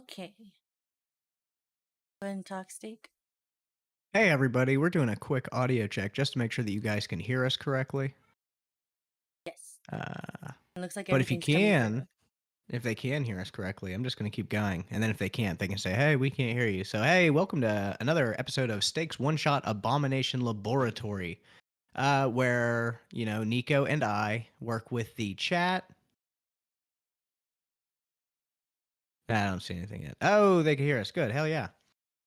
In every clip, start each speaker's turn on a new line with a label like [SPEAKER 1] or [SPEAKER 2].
[SPEAKER 1] Okay. Go ahead and talk, Steak.
[SPEAKER 2] Hey everybody, we're doing a quick audio check just to make sure that you guys can hear us correctly.
[SPEAKER 1] Yes.
[SPEAKER 2] Uh,
[SPEAKER 1] It looks like
[SPEAKER 2] but if you
[SPEAKER 1] everything's coming through.
[SPEAKER 2] can, if they can hear us correctly, I'm just going to keep going. And then if they can't, they can say, hey, we can't hear you. So, hey, welcome to another episode of Steak's One Shot Abomination Laboratory, where, Nico and I work with the chat. I don't see anything yet. Oh, they can hear us. Good. Hell yeah.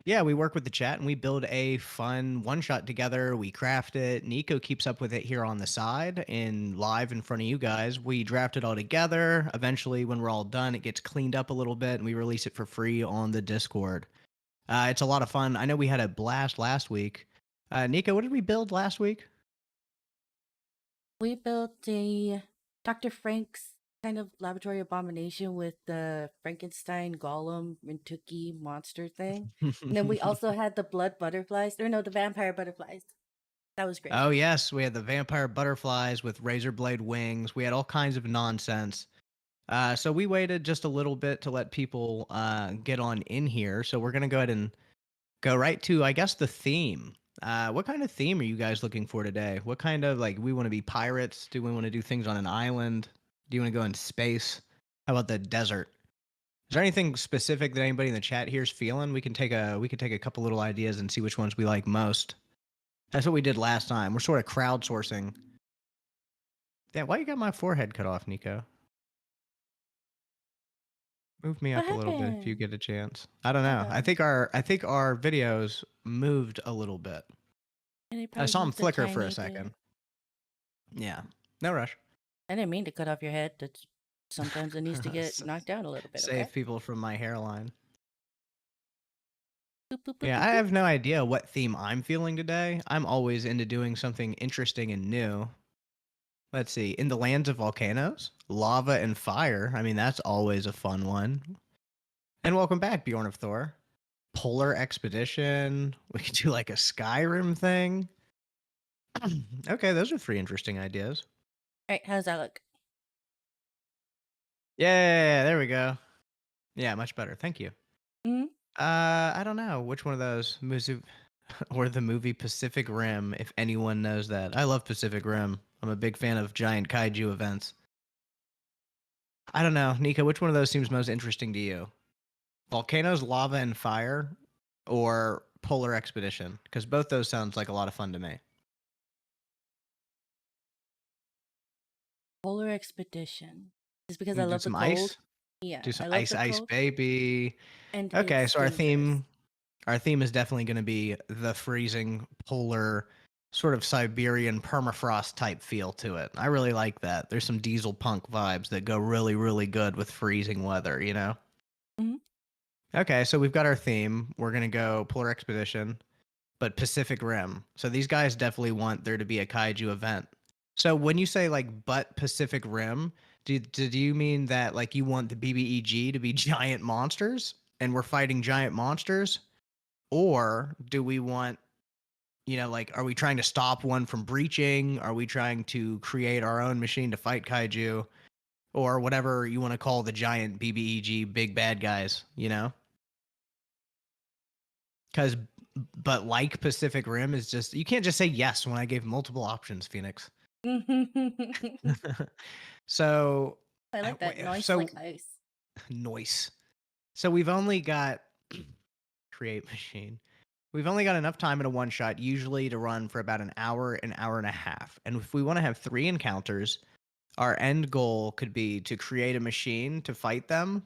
[SPEAKER 2] Yeah, we work with the chat and we build a fun one shot together. We craft it. Nico keeps up with it here on the side and live in front of you guys. We draft it all together. Eventually, when we're all done, it gets cleaned up a little bit and we release it for free on the Discord. It's a lot of fun. I know we had a blast last week. Nico, what did we build last week?
[SPEAKER 1] We built a Dr. Frank's kind of laboratory abomination with the Frankenstein golem Rintuki monster thing. And then we also had the blood butterflies. Or no, the vampire butterflies. That was great.
[SPEAKER 2] Oh, yes. We had the vampire butterflies with razor blade wings. We had all kinds of nonsense. So we waited just a little bit to let people get on in here. So we're going to go ahead and go right to, I guess, the theme. What kind of theme are you guys looking for today? What kind of, like, we want to be pirates? Do we want to do things on an island? Do you want to go in space? How about the desert? Is there anything specific that anybody in the chat here is feeling? We could take a couple little ideas and see which ones we like most. That's what we did last time. We're sort of crowdsourcing. Yeah, why you got my forehead cut off, Nico? Move me
[SPEAKER 1] What
[SPEAKER 2] up a little bit if you
[SPEAKER 1] happened?
[SPEAKER 2] get a chance. I don't
[SPEAKER 1] Hold
[SPEAKER 2] know. I
[SPEAKER 1] on.
[SPEAKER 2] think our videos moved a little bit.
[SPEAKER 1] And they
[SPEAKER 2] I
[SPEAKER 1] probably
[SPEAKER 2] saw them
[SPEAKER 1] moved a
[SPEAKER 2] flicker for a
[SPEAKER 1] tiny bit.
[SPEAKER 2] second. Yeah. No rush.
[SPEAKER 1] I didn't mean to cut off your head. That's sometimes it needs to get knocked down a little bit, okay?
[SPEAKER 2] Save people from my hairline.
[SPEAKER 1] Boop, boop, boop,
[SPEAKER 2] Yeah,
[SPEAKER 1] boop,
[SPEAKER 2] I
[SPEAKER 1] boop.
[SPEAKER 2] have no idea what theme I'm feeling today. I'm always into doing something interesting and new. Let's see. In the lands of volcanoes, lava and fire. I mean, that's always a fun one. And welcome back, Bjorn of Thor. Polar expedition. We could do like a Skyrim thing. Okay, those are three interesting ideas.
[SPEAKER 1] All right, how's that look?
[SPEAKER 2] Yeah, there we go. Yeah, much better. Thank you.
[SPEAKER 1] Hmm.
[SPEAKER 2] I don't know which one of those or the movie Pacific Rim, if anyone knows that. I love Pacific Rim. I'm a big fan of giant kaiju events. I don't know, Nico, which one of those seems most interesting to you? Volcanoes, lava, and fire, or Polar Expedition? Because both those sounds like a lot of fun to me.
[SPEAKER 1] Polar expedition. Just because
[SPEAKER 2] We
[SPEAKER 1] I
[SPEAKER 2] do
[SPEAKER 1] love the
[SPEAKER 2] some
[SPEAKER 1] cold.
[SPEAKER 2] ice.
[SPEAKER 1] Yeah,
[SPEAKER 2] Do some
[SPEAKER 1] I love
[SPEAKER 2] ice,
[SPEAKER 1] the
[SPEAKER 2] ice,
[SPEAKER 1] cold,
[SPEAKER 2] baby.
[SPEAKER 1] and
[SPEAKER 2] Okay,
[SPEAKER 1] it's
[SPEAKER 2] so our
[SPEAKER 1] dangerous.
[SPEAKER 2] theme is definitely going to be the freezing polar sort of Siberian permafrost type feel to it. I really like that. There's some diesel punk vibes that go really, really good with freezing weather, you know?
[SPEAKER 1] Mhm.
[SPEAKER 2] Okay, so we've got our theme. We're going to go Polar Expedition, but Pacific Rim. So these guys definitely want there to be a kaiju event. So when you say like but Pacific Rim, do you mean that like you want the BBEG to be giant monsters and we're fighting giant monsters? Or do we want, like, are we trying to stop one from breaching? Are we trying to create our own machine to fight kaiju? Or whatever you want to call the giant BBEG big bad guys, you know? Because, but like Pacific Rim is just, you can't just say yes when I gave multiple options, Phoenix. So,
[SPEAKER 1] I like that noise
[SPEAKER 2] so
[SPEAKER 1] like ice.
[SPEAKER 2] noise. So we've only got create machine. We've only got enough time in a one shot, usually to run for about an hour and a half. And if we want to have 3 encounters, our end goal could be to create a machine to fight them.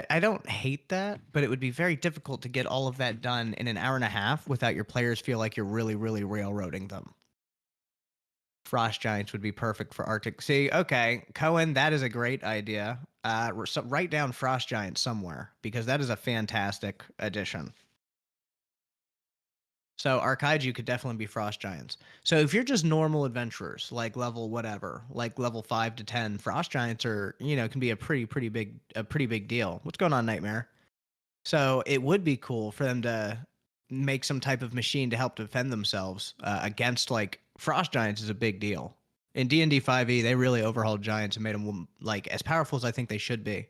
[SPEAKER 2] I don't hate that, but it would be very difficult to get all of that done in an hour and a half without your players feel like you're really, really railroading them. Frost giants would be perfect for Arctic. See, okay, Cohen, that is a great idea. So write down frost giants somewhere because that is a fantastic addition. So our kaiju could definitely be frost giants. So if you're just normal adventurers, like level whatever, like level 5 to 10, frost giants are, can be a pretty big deal. What's going on, Nightmare? So it would be cool for them to make some type of machine to help defend themselves against like frost giants is a big deal. In D&D 5e, they really overhauled giants and made them like as powerful as I think they should be.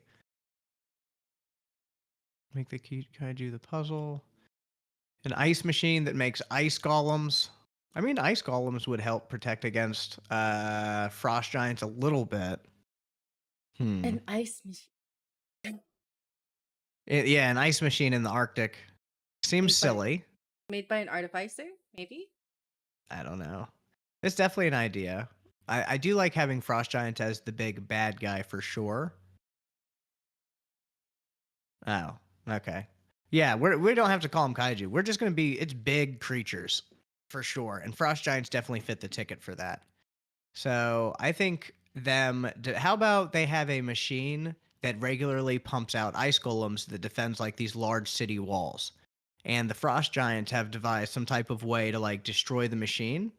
[SPEAKER 2] Make the kaiju the puzzle. An ice machine that makes ice golems. I mean, ice golems would help protect against frost giants a little bit.
[SPEAKER 1] An ice machine
[SPEAKER 2] Yeah, an ice machine in the Arctic. Seems
[SPEAKER 1] made by
[SPEAKER 2] silly.
[SPEAKER 1] made by an artificer, maybe?
[SPEAKER 2] I don't know. It's definitely an idea. I do like having frost giants as the big bad guy for sure. Oh, okay. Yeah, we don't have to call them kaiju. We're just gonna be it's big creatures for sure, and frost giants definitely fit the ticket for that. So I think how about they have a machine that regularly pumps out ice golems that defends like these large city walls, and the frost giants have devised some type of way to like destroy the machine,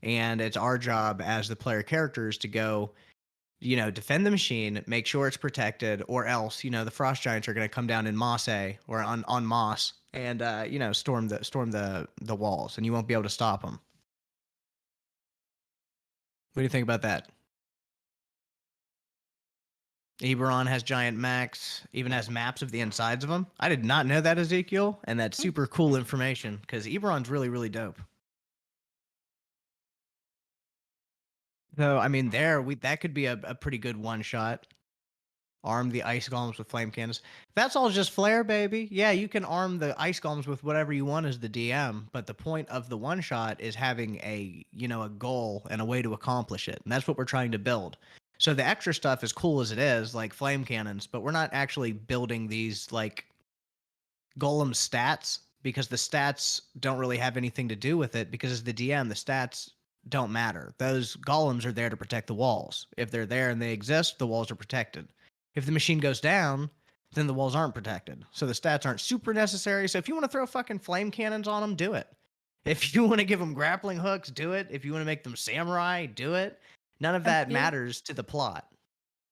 [SPEAKER 2] and it's our job as the player characters to go defend the machine, make sure it's protected, or else, the frost giants are going to come down in Moss A or on Moss and storm the walls, and you won't be able to stop them. What do you think about that? Eberron has giant mechs, even has maps of the insides of them. I did not know that, Ezekiel, and that's
[SPEAKER 1] Mm.
[SPEAKER 2] super cool information because Eberron's really, really dope. So, I mean, that could be a pretty good one shot. Arm the ice golems with flame cannons. That's all just flair, baby. Yeah, you can arm the ice golems with whatever you want as the DM, but the point of the one shot is having a goal and a way to accomplish it. And that's what we're trying to build. So the extra stuff, as cool as it is, like flame cannons, but we're not actually building these like golem stats because the stats don't really have anything to do with it because as the DM, the stats don't matter. Those golems are there to protect the walls. If they're there and they exist, the walls are protected. If the machine goes down, then the walls aren't protected. So the stats aren't super necessary. So if you want to throw fucking flame cannons on them, do it. If you want to give them grappling hooks, do it. If you want to make them samurai, do it. None of
[SPEAKER 1] I'm
[SPEAKER 2] that
[SPEAKER 1] feel
[SPEAKER 2] matters to the plot.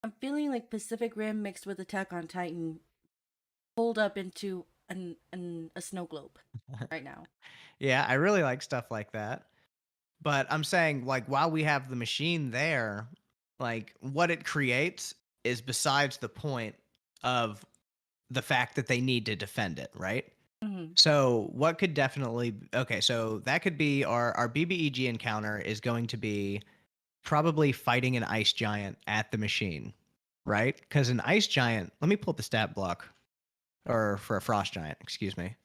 [SPEAKER 1] I'm feeling like Pacific Rim mixed with Attack on Titan pulled up into a snow globe right now.
[SPEAKER 2] Yeah, I really like stuff like that. But I'm saying, like, while we have the machine there, like, what it creates is besides the point of the fact that they need to defend it, right?
[SPEAKER 1] Hmm.
[SPEAKER 2] So, what could definitely, okay, so that could be our BBEG encounter is going to be probably fighting an ice giant at the machine, right? Because an ice giant, let me pull up the stat block, or for a frost giant, excuse me.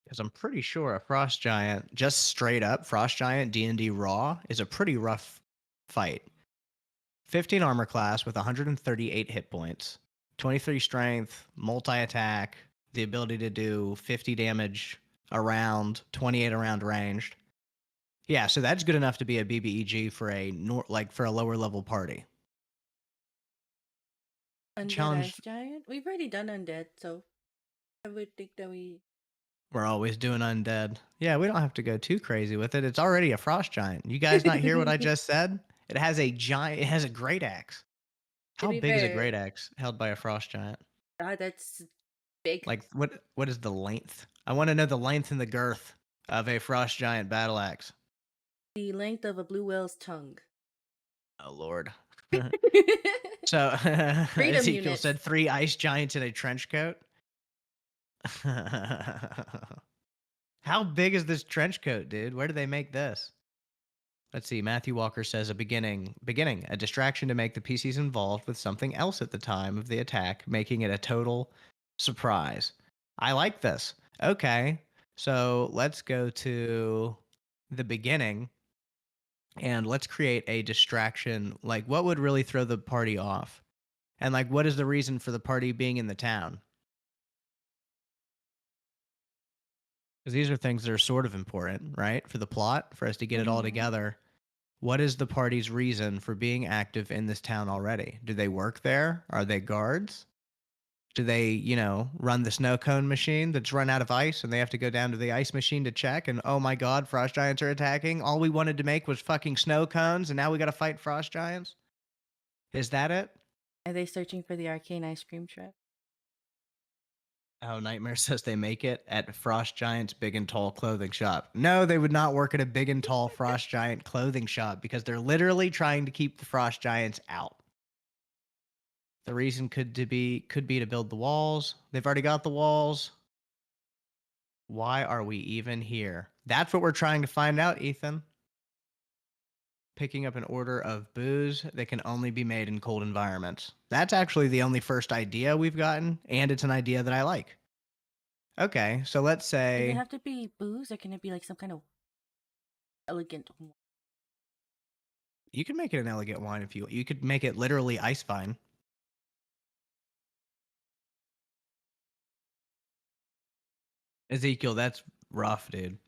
[SPEAKER 2] Because I'm pretty sure a frost giant, just straight up frost giant D&D raw, is a pretty rough fight. 15 armor class with 138 hit points, 23 strength, multi attack, the ability to do 50 damage around, 28 around ranged. Yeah, so that's good enough to be a BBEG for for a lower level party.
[SPEAKER 1] Undead
[SPEAKER 2] Challenge.
[SPEAKER 1] Ice Giant? We've already done Undead, so I would think that we.
[SPEAKER 2] We're always doing undead. Yeah, we don't have to go too crazy with it. It's already a frost giant. You guys not hear what I
[SPEAKER 1] To
[SPEAKER 2] just said? It has a giant. It has a great axe. How
[SPEAKER 1] be
[SPEAKER 2] big is a
[SPEAKER 1] fair,
[SPEAKER 2] great axe held by a frost giant?
[SPEAKER 1] God, that's big.
[SPEAKER 2] Like what is the length? I want to know the length and the girth of a frost giant battle axe.
[SPEAKER 1] The length of a blue whale's tongue.
[SPEAKER 2] Oh lord. So
[SPEAKER 1] Freedom
[SPEAKER 2] Ezekiel
[SPEAKER 1] units.
[SPEAKER 2] said 3 ice giants in a trench coat. How big is this trench coat, dude? Where do they make this? Let's see. Matthew Walker says a distraction to make the PCs involved with something else at the time of the attack, making it a total surprise. I like this. Okay, so let's go to the beginning and let's create a distraction. Like, what would really throw the party off? And like, what is the reason for the party being in the town? Because these are things that are sort of important, right? For the plot, for us to get it all
[SPEAKER 1] Hmm.
[SPEAKER 2] together. What is the party's reason for being active in this town already? Do they work there? Are they guards? Do they, run the snow cone machine that's run out of ice and they have to go down to the ice machine to check? And oh my god, frost giants are attacking. All we wanted to make was fucking snow cones and now we got to fight frost giants? Is that it?
[SPEAKER 1] Are they searching for the arcane ice cream truck?
[SPEAKER 2] Oh, Nightmare says they make it at Frost Giant's Big and Tall clothing shop. No, they would not work at a Big and Tall Frost Giant clothing shop because they're literally trying to keep the Frost Giants out. The reason could be to build the walls. They've already got the walls. Why are we even here? That's what we're trying to find out, Ethan. Picking up an order of booze that can only be made in cold environments. That's actually the only first idea we've gotten, and it's an idea that I like. Okay, so let's
[SPEAKER 1] Does it
[SPEAKER 2] say
[SPEAKER 1] have to be booze, or can it be like some kind of elegant wine?
[SPEAKER 2] you could make it an elegant wine if you could make it literally ice fine. Ezekiel, that's rough, dude.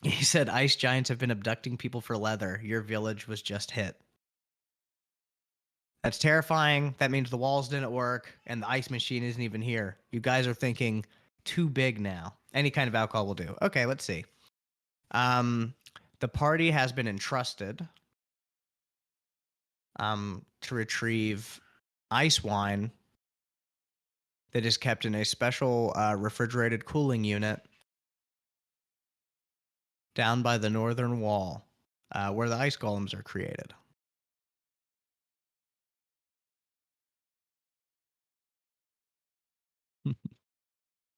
[SPEAKER 2] He said ice giants have been abducting people for leather. Your village was just hit. That's terrifying. That means the walls didn't work and the ice machine isn't even here. You guys are thinking too big now. Any kind of alcohol will do. Okay, let's see. Um, the party has been entrusted to retrieve ice wine that is kept in a special refrigerated cooling unit down by the northern wall, where the ice golems are created.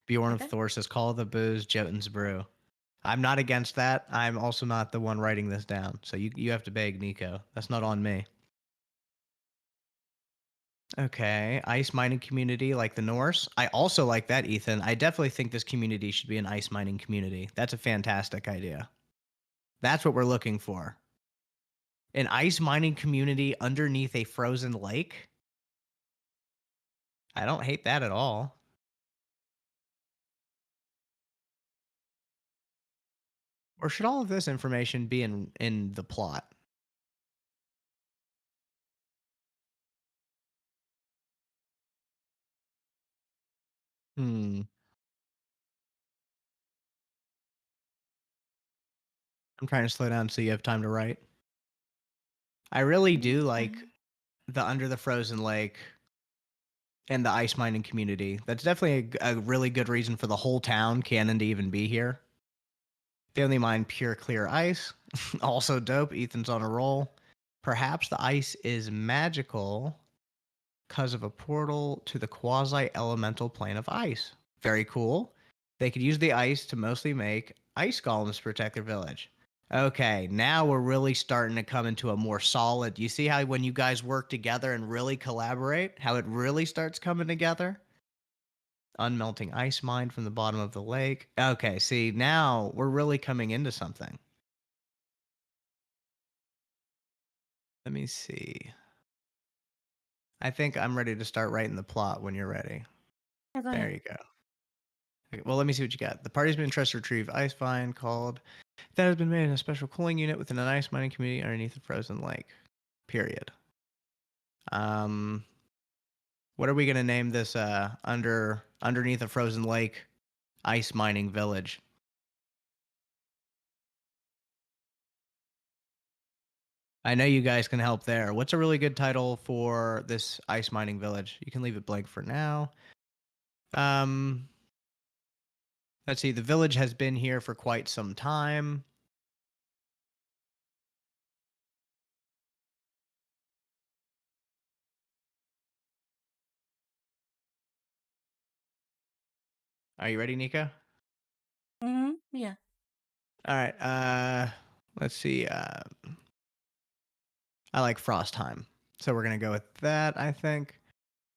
[SPEAKER 2] Bjorn of
[SPEAKER 1] Okay.
[SPEAKER 2] Thor says, "Call the booze Jotun's brew." I'm not against that. I'm also not the one writing this down, so you have to beg Nico. That's not on me. Okay, ice mining community like the Norse. I also like that, Ethan. I definitely think this community should be an ice mining community. That's a fantastic idea. That's what we're looking for. An ice mining community underneath a frozen lake. I don't hate that at all. Or should all of this information be in the plot? Hmm. I'm trying to slow down so you have time to write. I really do like the under the frozen lake and the ice mining community. That's definitely a really good reason for the whole town canon to even be here. They only mine pure clear ice. Also dope. Ethan's on a roll. Perhaps the ice is magical because of a portal to the quasi elemental plane of ice. Very cool. They could use the ice to mostly make ice golems to protect their village. Okay, now we're really starting to come into a more solid. You see how when you guys work together and really collaborate, how it really starts coming together? Unmelting ice mine from the bottom of the lake. Okay, see, now we're really coming into something. Let me see. I think I'm ready to start writing the plot when you're ready.
[SPEAKER 1] Yeah, go
[SPEAKER 2] There
[SPEAKER 1] ahead.
[SPEAKER 2] you go. Okay, well, let me see what you got. The party's been entrusted to retrieve ice vine called that has been made in a special cooling unit within an ice mining community underneath the frozen lake. Period. Um, what are we gonna name this? Underneath a frozen lake, ice mining village. I know you guys can help there. What's a really good title for this ice mining village? You can leave it blank for now. Um, let's see. The village has been here for quite some time. Are you ready, Nico?
[SPEAKER 1] Yeah.
[SPEAKER 2] All right. Let's see. I like Frostheim, so we're gonna go with that. I think.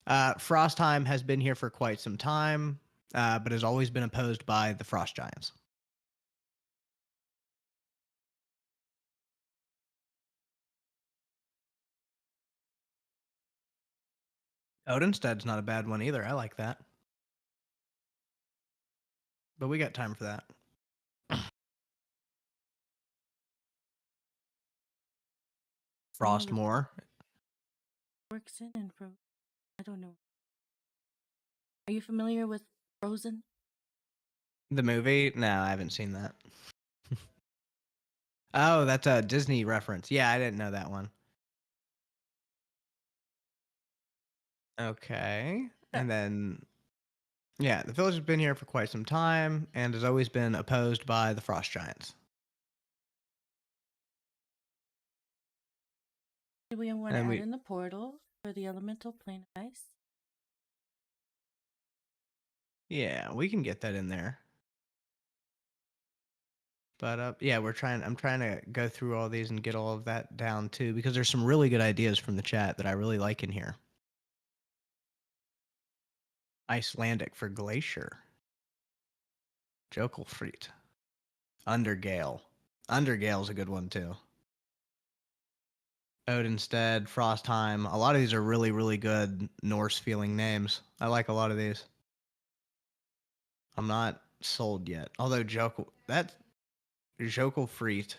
[SPEAKER 2] Frostheim has been here for quite some time, but has always been opposed by the Frost Giants. Odinstead's not a bad one either. I like that. But we got time for that.
[SPEAKER 1] The
[SPEAKER 2] Frostmore.
[SPEAKER 1] works in and Frozen. I don't know. Are you familiar with Frozen?
[SPEAKER 2] The movie? No, I haven't seen that. Oh, that's a Disney reference. Yeah, I didn't know that one. Okay.
[SPEAKER 1] Yeah.
[SPEAKER 2] And then, yeah, the village has been here for quite some time and has always been opposed by the Frost Giants.
[SPEAKER 1] Do we want to
[SPEAKER 2] And
[SPEAKER 1] add
[SPEAKER 2] we,
[SPEAKER 1] in the portal for the elemental plane of ice?
[SPEAKER 2] Yeah, we can get that in there. But yeah, I'm trying to go through all these and get all of that down too, because there's some really good ideas from the chat that I really like in here. Icelandic for glacier. Jokelfried. Undergale. Undergale's a good one too. Odinstead, Frostheim. A lot of these are really, really good Norse feeling names. I like a lot of these. I'm not sold yet. Although Jokelfried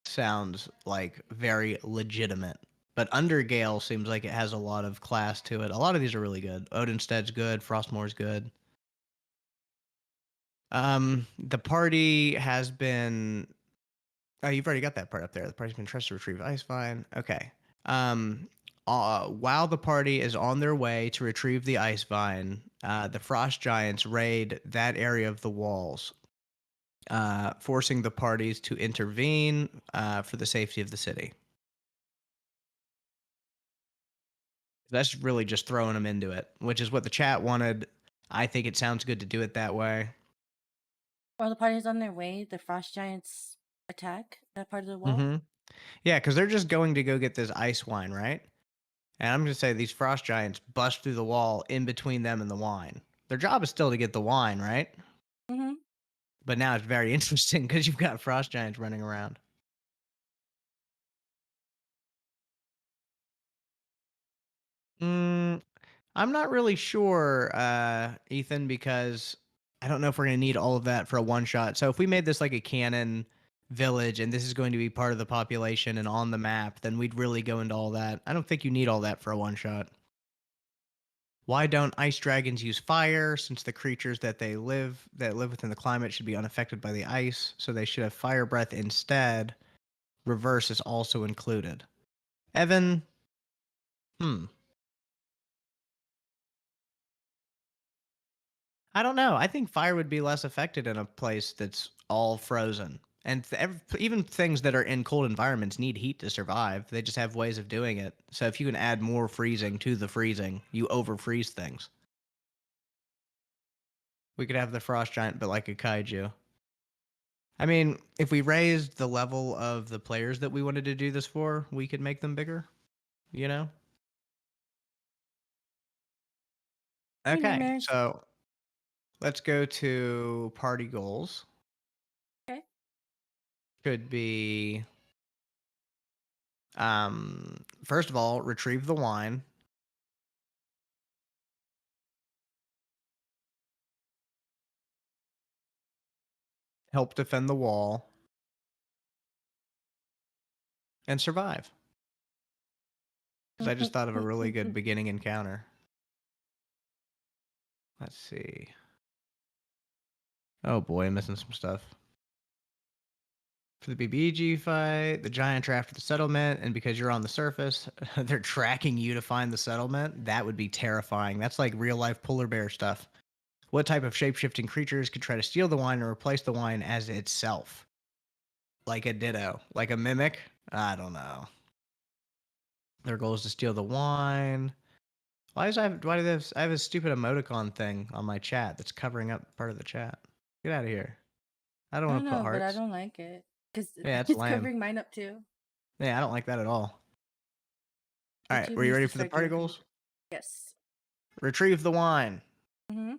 [SPEAKER 2] sounds like very legitimate. But Undergale seems like it has a lot of class to it. A lot of these are really good. Odinstead's good. Frostmore's good. The party has been. Oh, you've already got that part up there. The party's been trusted to retrieve Icevine. Okay. While the party is on their way to retrieve the Icevine, the Frost Giants raid that area of the walls, forcing the parties to intervene for the safety of the city. That's really just throwing them into it, which is what the chat wanted. I think it sounds good to do it that way.
[SPEAKER 1] While the party's on their way, the frost giants attack that part of the wall.
[SPEAKER 2] Mm-hmm. Yeah, because they're just going to go get this ice wine, right? And I'm going to say these frost giants bust through the wall in between them and the wine. Their job is still to get the wine, right?
[SPEAKER 1] Mm-hmm.
[SPEAKER 2] But now it's very interesting because you've got frost giants running around. I'm not really sure, Ethan, because I don't know if we're going to need all of that for a one shot. So if we made this like a canon village and this is going to be part of the population and on the map, then we'd really go into all that. I don't think you need all that for a one shot. Why don't ice dragons use fire? Since the creatures that live within the climate should be unaffected by the ice, so they should have fire breath instead. Reverse is also included. Evan, I don't know. I think fire would be less affected in a place that's all frozen. And even things that are in cold environments need heat to survive. They just have ways of doing it. So if you can add more freezing to the freezing, you over freeze things. We could have the frost giant, but like a kaiju. I mean, if we raised the level of the players that we wanted to do this for, we could make them bigger, you know?
[SPEAKER 1] Hey,
[SPEAKER 2] Okay,
[SPEAKER 1] nightmares.
[SPEAKER 2] so let's go to party goals.
[SPEAKER 1] Okay.
[SPEAKER 2] Could be first of all, retrieve the wine, help defend the wall, and survive. Because I just thought of a really good beginning encounter. Let's see. Oh boy, I'm missing some stuff. For the BBG fight, the giants are after the settlement, and because you're on the surface, they're tracking you to find the settlement. That would be terrifying. That's like real life polar bear stuff. What type of shape-shifting creatures could try to steal the wine and replace the wine as itself? Like a ditto, like a mimic? I don't know. Their goal is to steal the wine. I have a stupid emoticon thing on my chat that's covering up part of the chat? Get out of here. I don't
[SPEAKER 1] I
[SPEAKER 2] want
[SPEAKER 1] don't
[SPEAKER 2] to put
[SPEAKER 1] know, but I
[SPEAKER 2] hearts.
[SPEAKER 1] don't like it because
[SPEAKER 2] Yeah, it's
[SPEAKER 1] it's
[SPEAKER 2] lame.
[SPEAKER 1] covering mine up too.
[SPEAKER 2] Yeah, I don't like that at all. All right,
[SPEAKER 1] YouTube
[SPEAKER 2] were you
[SPEAKER 1] needs
[SPEAKER 2] ready
[SPEAKER 1] to
[SPEAKER 2] for the
[SPEAKER 1] start
[SPEAKER 2] party
[SPEAKER 1] doing
[SPEAKER 2] goals?
[SPEAKER 1] yes.
[SPEAKER 2] Retrieve the wine.
[SPEAKER 1] Mm-hmm.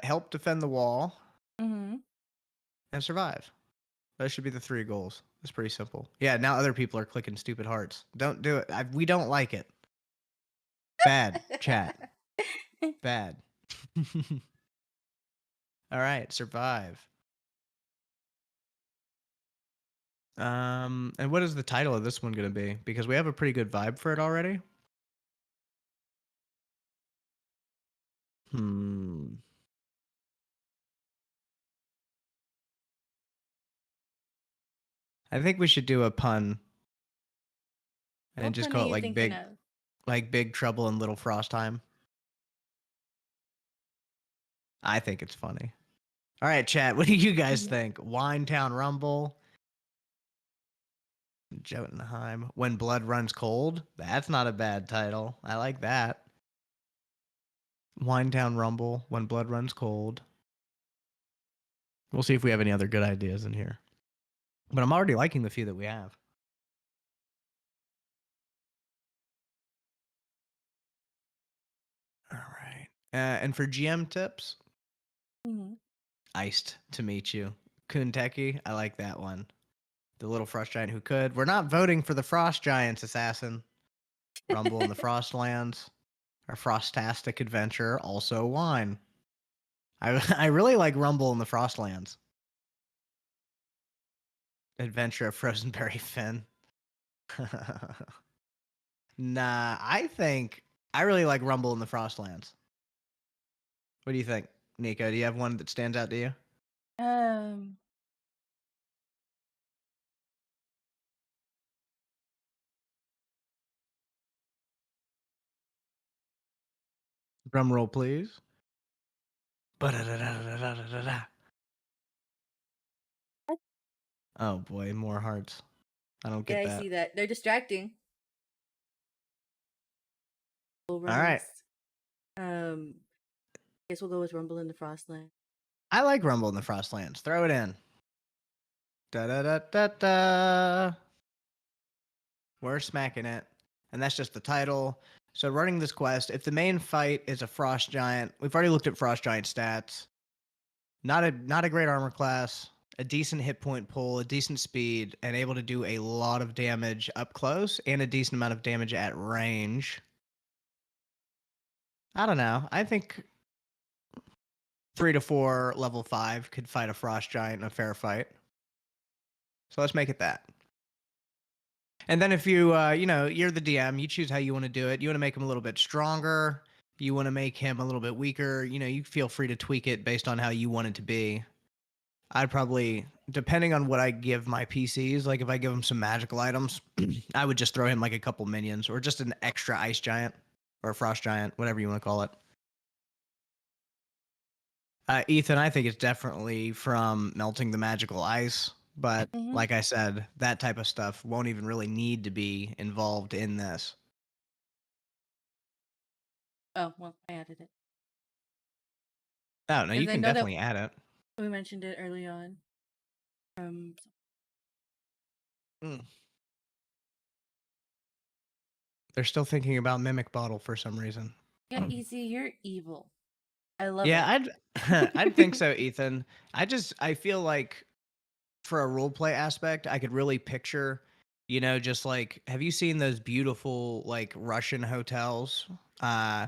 [SPEAKER 2] Help defend the wall.
[SPEAKER 1] Mm-hmm.
[SPEAKER 2] And survive. Those should be the three goals. It's pretty simple. Yeah, now other people are clicking stupid hearts. Don't do it. We don't like it. Bad, chat. Bad. All right, survive. And what is the title of this one going to be? Because we have a pretty good vibe for it already. I think we should do a pun and
[SPEAKER 1] What
[SPEAKER 2] just
[SPEAKER 1] pun are
[SPEAKER 2] call it
[SPEAKER 1] you thinking of?
[SPEAKER 2] like Big Trouble in Little Frostheim. I think it's funny. All right, chat. What do you guys think? Winetown Rumble, Jotunheim, When Blood Runs Cold. That's not a bad title. I like that. Wind Down Rumble, When Blood Runs Cold. We'll see if we have any other good ideas in here. But I'm already liking the few that we have. All right. And for GM tips,
[SPEAKER 1] Hmm.
[SPEAKER 2] Iced to Meet You. Kunteki, I like that one. The little frost giant who could. We're not voting for the frost giants, assassin. Rumble in the Frostlands. Our Frostastic adventure, also wine. I really like Rumble in the Frostlands. Adventure of Frozenberry Finn. Nah, I think I really like Rumble in the Frostlands. What do you think, Nico? Do you have one that stands out to you?
[SPEAKER 1] Um,
[SPEAKER 2] Drum roll, please. Ba-da-da-da-da-da-da-da. Oh boy, more hearts. I don't
[SPEAKER 1] yeah,
[SPEAKER 2] get
[SPEAKER 1] I
[SPEAKER 2] that.
[SPEAKER 1] see that. They're distracting.
[SPEAKER 2] All right.
[SPEAKER 1] Rumbles. Guess we'll go with Rumble in the Frostland.
[SPEAKER 2] I like Rumble in the Frostlands. Throw it in. Da da da da da. We're smacking it. And that's just the title. So running this quest, if the main fight is a frost giant, we've already looked at frost giant stats. Not a great armor class, a decent hit point pull, a decent speed, and able to do a lot of damage up close and a decent amount of damage at range. I don't know. I think 3 to 4 level 5 could fight a frost giant in a fair fight. So let's make it that. And then if you, you're the DM, you choose how you want to do it. You want to make him a little bit stronger. You want to make him a little bit weaker. You feel free to tweak it based on how you want it to be. I'd probably, depending on what I give my PCs, like if I give him some magical items, I would just throw him like a couple minions or just an extra ice giant or frost giant, whatever you want to call it. Ethan, I think it's definitely from melting the magical ice. But
[SPEAKER 1] Mm-hmm.
[SPEAKER 2] like I said, that type of stuff won't even really need to be involved in this.
[SPEAKER 1] Oh, well, I added it.
[SPEAKER 2] Oh, no, you
[SPEAKER 1] Because I
[SPEAKER 2] can
[SPEAKER 1] know that
[SPEAKER 2] definitely add it.
[SPEAKER 1] we mentioned it early on.
[SPEAKER 2] Mm. They're still thinking about Mimic Bottle for some reason.
[SPEAKER 1] Yeah, Easy, you're evil. I love
[SPEAKER 2] Yeah,
[SPEAKER 1] it.
[SPEAKER 2] I'd think so, Ethan. I feel like for a role play aspect, I could really picture, just like have you seen those beautiful like Russian hotels that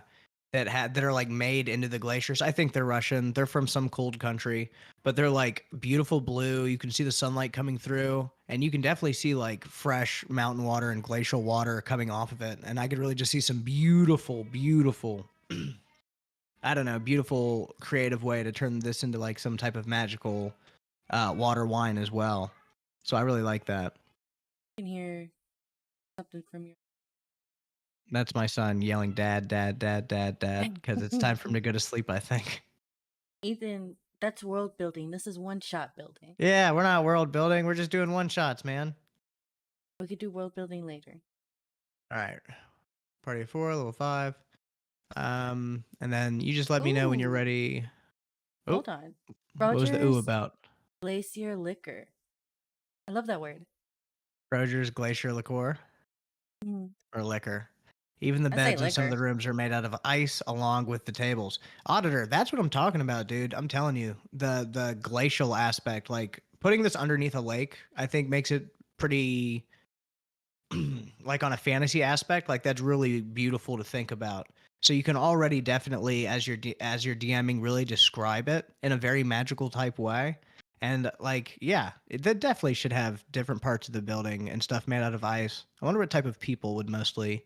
[SPEAKER 2] are like made into the glaciers? I think they're Russian. They're from some cold country, but they're like beautiful blue. You can see the sunlight coming through, and you can definitely see like fresh mountain water and glacial water coming off of it. And I could really just see some beautiful, beautiful I don't know, beautiful creative way to turn this into like some type of magical water wine as well. So I really like that.
[SPEAKER 1] You can hear something from your.
[SPEAKER 2] That's my son yelling, "Dad, dad, dad, dad, dad," because it's time for him to go to sleep, I think.
[SPEAKER 1] Ethan, that's world building. This is one shot building.
[SPEAKER 2] Yeah, we're not world building. We're just doing one shots, man.
[SPEAKER 1] We could do world building later.
[SPEAKER 2] All right. Party of 4, level 5. And then you just let me know when you're
[SPEAKER 1] Ooh,
[SPEAKER 2] ready. Oh,
[SPEAKER 1] hold on.
[SPEAKER 2] what was the ooh
[SPEAKER 1] Roger's
[SPEAKER 2] about?
[SPEAKER 1] Glacier Liquor. I love that word.
[SPEAKER 2] Roger's Glacier Liqueur
[SPEAKER 1] Mm,
[SPEAKER 2] or liquor. Even the
[SPEAKER 1] I say
[SPEAKER 2] beds in some of
[SPEAKER 1] liquor.
[SPEAKER 2] the rooms are made out of ice along with the tables. Auditor, that's what I'm talking about, dude. I'm telling you. The glacial aspect, like putting this underneath a lake, I think makes it pretty like on a fantasy aspect, like that's really beautiful to think about. So you can already definitely as you're DMing really describe it in a very magical type way. And like, yeah, that definitely should have different parts of the building and stuff made out of ice. I wonder what type of people would mostly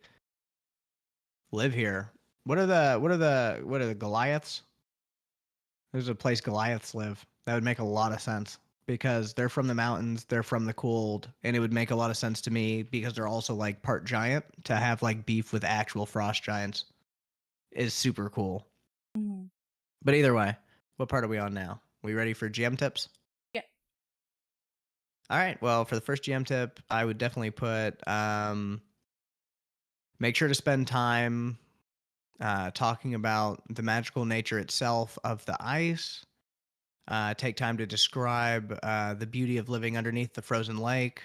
[SPEAKER 2] live here. What are the Goliaths? There's a place Goliaths live. That would make a lot of sense because they're from the mountains, they're from the cold, and it would make a lot of sense to me because they're also like part giant to have like beef with actual frost giants is super cool.
[SPEAKER 1] Mm.
[SPEAKER 2] But either way, what part are we on now? We ready for GM tips?
[SPEAKER 1] Yeah.
[SPEAKER 2] All right. Well, for the first GM tip, I would definitely put make sure to spend time talking about the magical nature itself of the ice. Take time to describe the beauty of living underneath the frozen lake.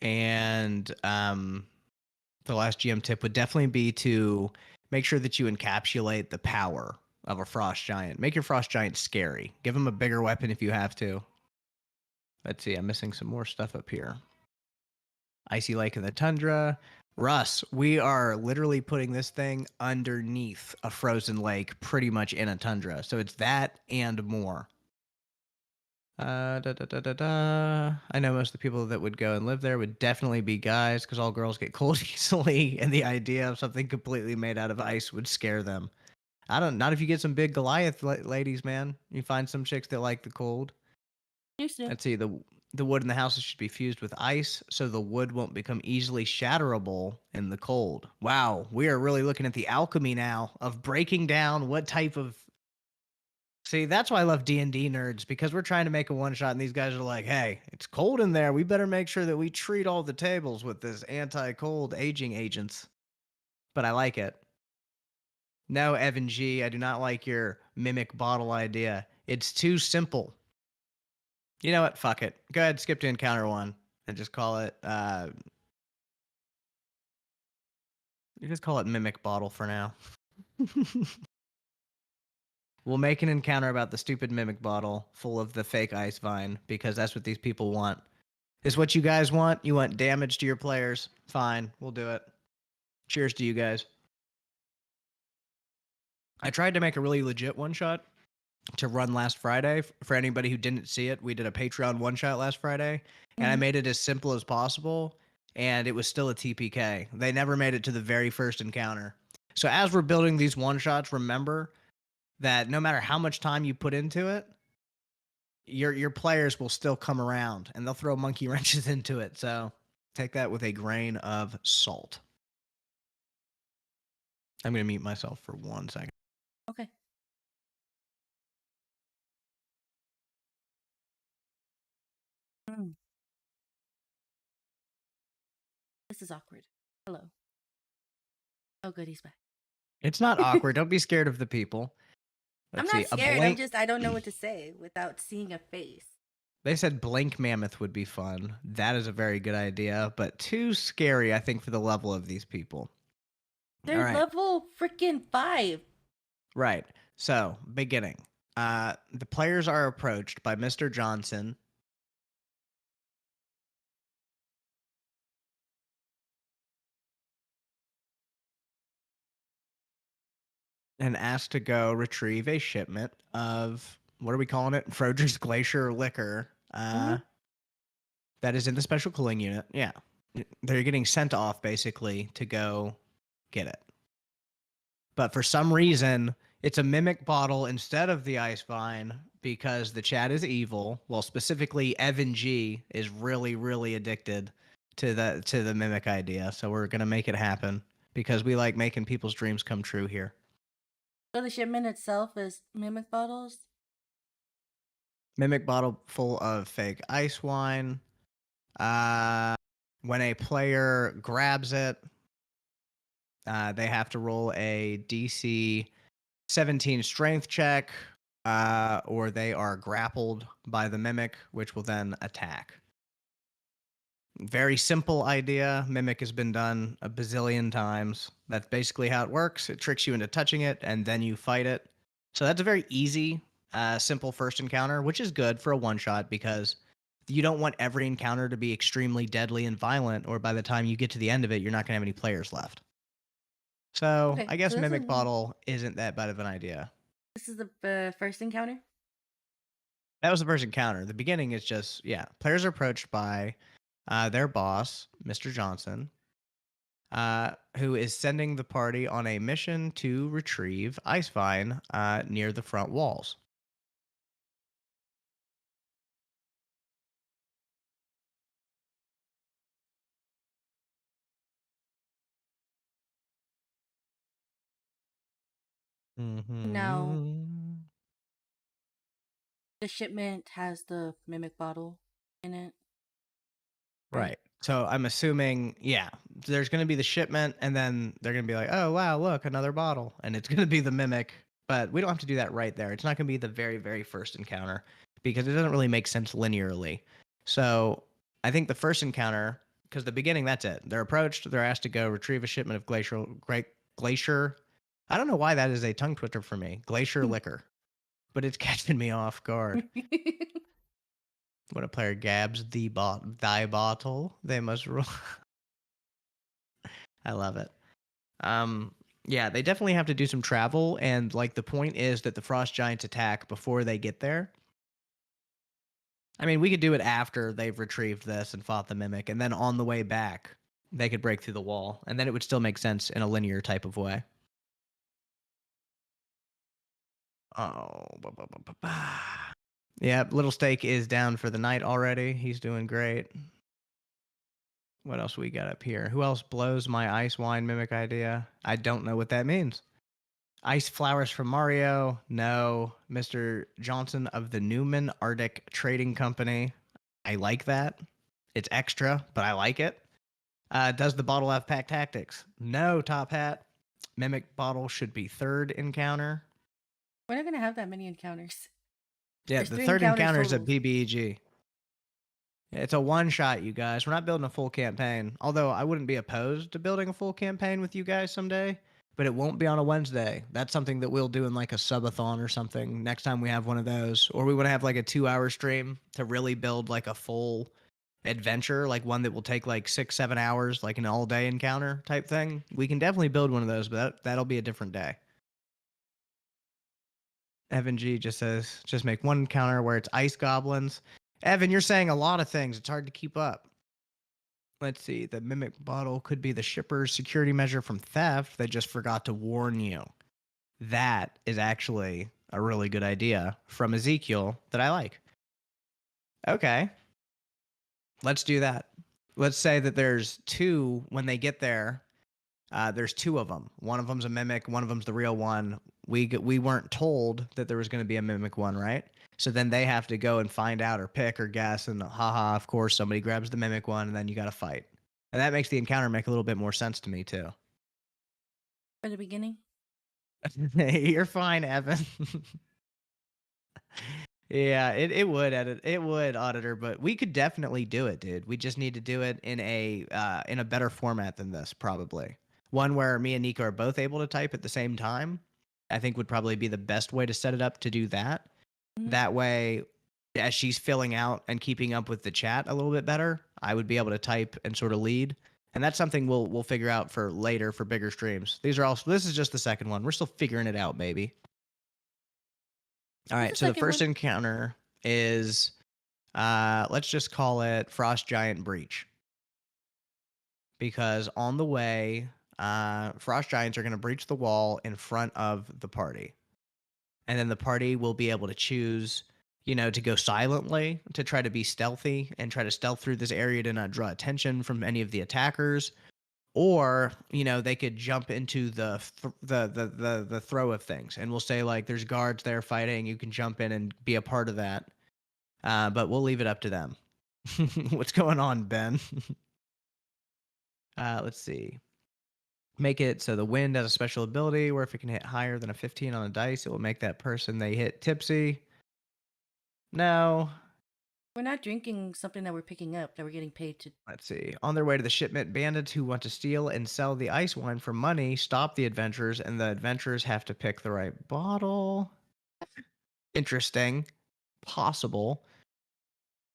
[SPEAKER 2] And the last GM tip would definitely be to make sure that you encapsulate the power of a frost giant. Make your frost giant scary. Give him a bigger weapon if you have to. Let's see, I'm missing some more stuff up here. Icy Lake in the Tundra. Russ, we are literally putting this thing underneath a frozen lake, pretty much in a tundra. So it's that and more. I know most of the people that would go and live there would definitely be guys because all girls get cold easily, and the idea of something completely made out of ice would scare them. Not if you get some big Goliath ladies, man. You find some chicks that like the cold.
[SPEAKER 1] Used to.
[SPEAKER 2] Let's see, the wood in the houses should be fused with ice so the wood won't become easily shatterable in the cold. Wow, we are really looking at the alchemy now of breaking down what type of. See, that's why I love D&D nerds, because we're trying to make a one shot and these guys are like, "Hey, it's cold in there. We better make sure that we treat all the tables with this anti-cold aging agents." But I like it. No, Evan G, I do not like your mimic bottle idea. It's too simple. You know what? Fuck it. Go ahead, skip to encounter 1 and just call it you just call it mimic bottle for now. We'll make an encounter about the stupid mimic bottle full of the fake ice vine because that's what these people want. Is what you guys want? You want damage to your players? Fine, we'll do it. Cheers to you guys. I tried to make a really legit one shot to run last Friday. For anybody who didn't see it, we did a Patreon one shot last Friday, and I
[SPEAKER 1] Mhm.
[SPEAKER 2] made it as simple as possible, and it was still a TPK. They never made it to the very first encounter. So as we're building these one shots, remember that no matter how much time you put into it, your players will still come around and they'll throw monkey wrenches into it. So take that with a grain of salt. I'm gonna mute myself for 1 second.
[SPEAKER 1] Okay. Mm, this is awkward. Hello. Oh, good, he's back.
[SPEAKER 2] It's not awkward. Don't be scared of the people.
[SPEAKER 1] I'm
[SPEAKER 2] Let's
[SPEAKER 1] not
[SPEAKER 2] see. A
[SPEAKER 1] scared.
[SPEAKER 2] blank.
[SPEAKER 1] I don't know what to say without seeing a face.
[SPEAKER 2] They said blank mammoth would be fun. That is a very good idea, but too scary, I think, for the level of these people. All
[SPEAKER 1] They're
[SPEAKER 2] right.
[SPEAKER 1] level freaking 5.
[SPEAKER 2] Right. So, beginning. The players are approached by Mr. Johnson. And asked to go retrieve a shipment of, what are we calling it? Froger's Glacier liquor.
[SPEAKER 1] Mm-hmm.
[SPEAKER 2] That is in the special cooling unit. Yeah. They're getting sent off basically to go get it. But for some reason, it's a mimic bottle instead of the ice vine because the chat is evil. Well, specifically Evan G is really, really addicted to the mimic idea. So we're gonna make it happen because we like making people's dreams come true here.
[SPEAKER 1] So the shipment itself is mimic bottles.
[SPEAKER 2] Mimic bottle full of fake ice wine. Uh, when a player grabs it, they have to roll a DC 17 strength check, or they are grappled by the mimic, which will then attack. Very simple idea. Mimic has been done a bazillion times. That's basically how it works. It tricks you into touching it, and then you fight it. So that's a very easy, simple first encounter, which is good for a one shot because you don't want every encounter to be extremely deadly and violent, or by the time you get to the end of it, you're not going to have any players left. So
[SPEAKER 1] Okay,
[SPEAKER 2] I
[SPEAKER 1] so
[SPEAKER 2] guess Mimic Bottle isn't that bad of an idea.
[SPEAKER 1] this is the first encounter.
[SPEAKER 2] That was the first encounter. The beginning is just, yeah, players are approached by their boss, Mr. Johnson, who is sending the party on a mission to retrieve Icevine near the front walls.
[SPEAKER 1] Now
[SPEAKER 2] Mm-hmm.
[SPEAKER 1] the shipment has the mimic bottle in it, right?
[SPEAKER 2] Right. So I'm assuming, yeah, there's going to be the shipment, and then they're going to be like, oh, wow, look, another bottle. And it's going to be the mimic. But we don't have to do that right there. It's not going to be the very, very first encounter because it doesn't really make sense linearly. So I think the first encounter, because the beginning, that's it. They're approached, they're asked to go retrieve a shipment of glacier. I don't know why that is a tongue twister for me. Glacier liquor, but it's catching me off guard. When a player gabs thy bottle, they must roll. I love it. Um, yeah, they definitely have to do some travel, and like the point is that the frost giants attack before they get there. I mean, we could do it after they've retrieved this and fought the mimic, and then on the way back, they could break through the wall, and then it would still make sense in a linear type of way. Oh, yeah, Little Steak is down for the night already. He's doing great. What else we got up here? Who else blows my ice wine mimic idea? I don't know what that means. Ice flowers from Mario. No. Mr. Johnson of the Newman Arctic Trading Company. I like that. It's extra, but I like it. Does the bottle have pack tactics? No, Top Hat. Mimic bottle should be third encounter.
[SPEAKER 1] We're not gonna have that many encounters.
[SPEAKER 2] Yeah,
[SPEAKER 1] There's
[SPEAKER 2] the
[SPEAKER 1] three
[SPEAKER 2] third
[SPEAKER 1] encounters
[SPEAKER 2] encounter is a
[SPEAKER 1] total.
[SPEAKER 2] BBEG. It's a one shot, you guys. We're not building a full campaign. Although I wouldn't be opposed to building a full campaign with you guys someday, but it won't be on a Wednesday. That's something that we'll do in like a subathon or something next time we have one of those. Or we want to have like a 2 hour stream to really build like a full adventure, like one that will take like 6, 7 hours, like an all day encounter type thing. We can definitely build one of those, but that'll be a different day. Evan G just says, just make one encounter where it's ice goblins. Evan, you're saying a lot of things. It's hard to keep up. Let's see. The mimic bottle could be the shipper's security measure from theft. They just forgot to warn you. That is actually a really good idea from Ezekiel that I like. Okay. Let's do that. Let's say that there's two when they get there. There's two of them. One of them's a mimic. One of them's the real one. We weren't told that there was going to be a mimic one, right? So then they have to go and find out or pick or guess, and haha, of course, somebody grabs the mimic one, and then you got to fight. And that makes the encounter make a little bit more sense to me too.
[SPEAKER 1] For the beginning.
[SPEAKER 2] You're fine, Evan. Yeah, it would edit it would auditor, but we could definitely do it, dude. We just need to do it in a better format than this, probably. One where me and Nico are both able to type at the same time. I think would probably be the best way to set it up to do that.
[SPEAKER 1] Mhm.
[SPEAKER 2] That way, as she's filling out and keeping up with the chat a little bit better, I would be able to type and sort of lead. And that's something we'll figure out for later for bigger streams. These are also this is just the second one. We're still figuring it out, baby. All
[SPEAKER 1] What's
[SPEAKER 2] right,
[SPEAKER 1] the
[SPEAKER 2] so the
[SPEAKER 1] second
[SPEAKER 2] first
[SPEAKER 1] one?
[SPEAKER 2] encounter is let's just call it Frost Giant Breach. Because on the way, Frost Giants are going to breach the wall in front of the party. And then the party will be able to choose, to go silently, to try to be stealthy and try to stealth through this area to not draw attention from any of the attackers. Or, they could jump into the throw of things. And we'll say, like, there's guards there fighting. You can jump in and be a part of that. But we'll leave it up to them. What's going on, Ben? Let's see. Make it so the wind has a special ability where if it can hit higher than a 15 on a dice, it will make that person they hit tipsy. No.
[SPEAKER 1] We're not drinking something that we're picking up that we're getting paid to.
[SPEAKER 2] Let's see. On their way to the shipment, bandits who want to steal and sell the ice wine for money stop the adventurers, and the adventurers have to pick the right bottle. Interesting. Possible.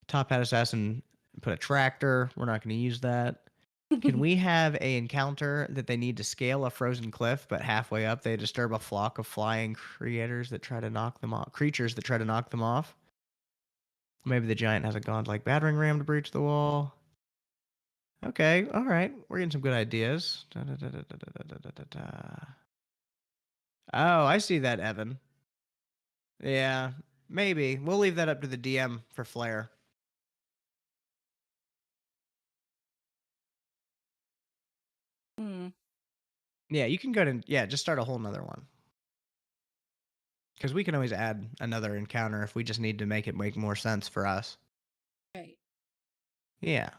[SPEAKER 2] Top Hat Assassin put a tractor. We're not going to use that. Can we have a encounter that they need to scale a frozen cliff, but halfway up they disturb a flock of flying creators that try to knock them off? Creatures that try to knock them off. Maybe the giant has a godlike battering ram to breach the wall. Okay, all right, we're getting some good ideas. Oh, I see that, Evan. Yeah, maybe we'll leave that up to the DM for flair.
[SPEAKER 1] Hmm.
[SPEAKER 2] Yeah, you can go to just start a whole nother one. Because we can always add another encounter if we just need to make it make more sense for us.
[SPEAKER 1] Right.
[SPEAKER 2] Yeah.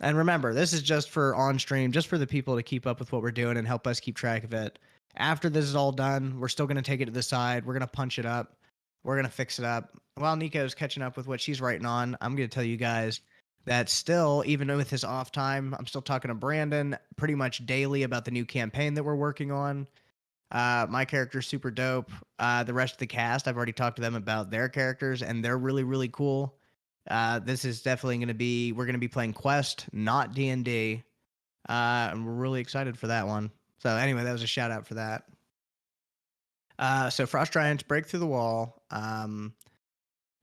[SPEAKER 2] And remember, this is just for on stream, just for the people to keep up with what we're doing and help us keep track of it. After this is all done, we're still going to take it to the side. We're going to punch it up. We're going to fix it up. While Nico's catching up with what she's writing on, I'm going to tell you guys that still, even with his off time, I'm still talking to Brandon pretty much daily about the new campaign that we're working on. My character's super dope. The rest of the cast, I've already talked to them about their characters, and they're really, really cool. This is definitely going to be, we're going to be playing Quest, not D&D. And we're really excited for that one. So anyway, that was a shout out for that. So Frost Giants break through the wall,
[SPEAKER 1] So at the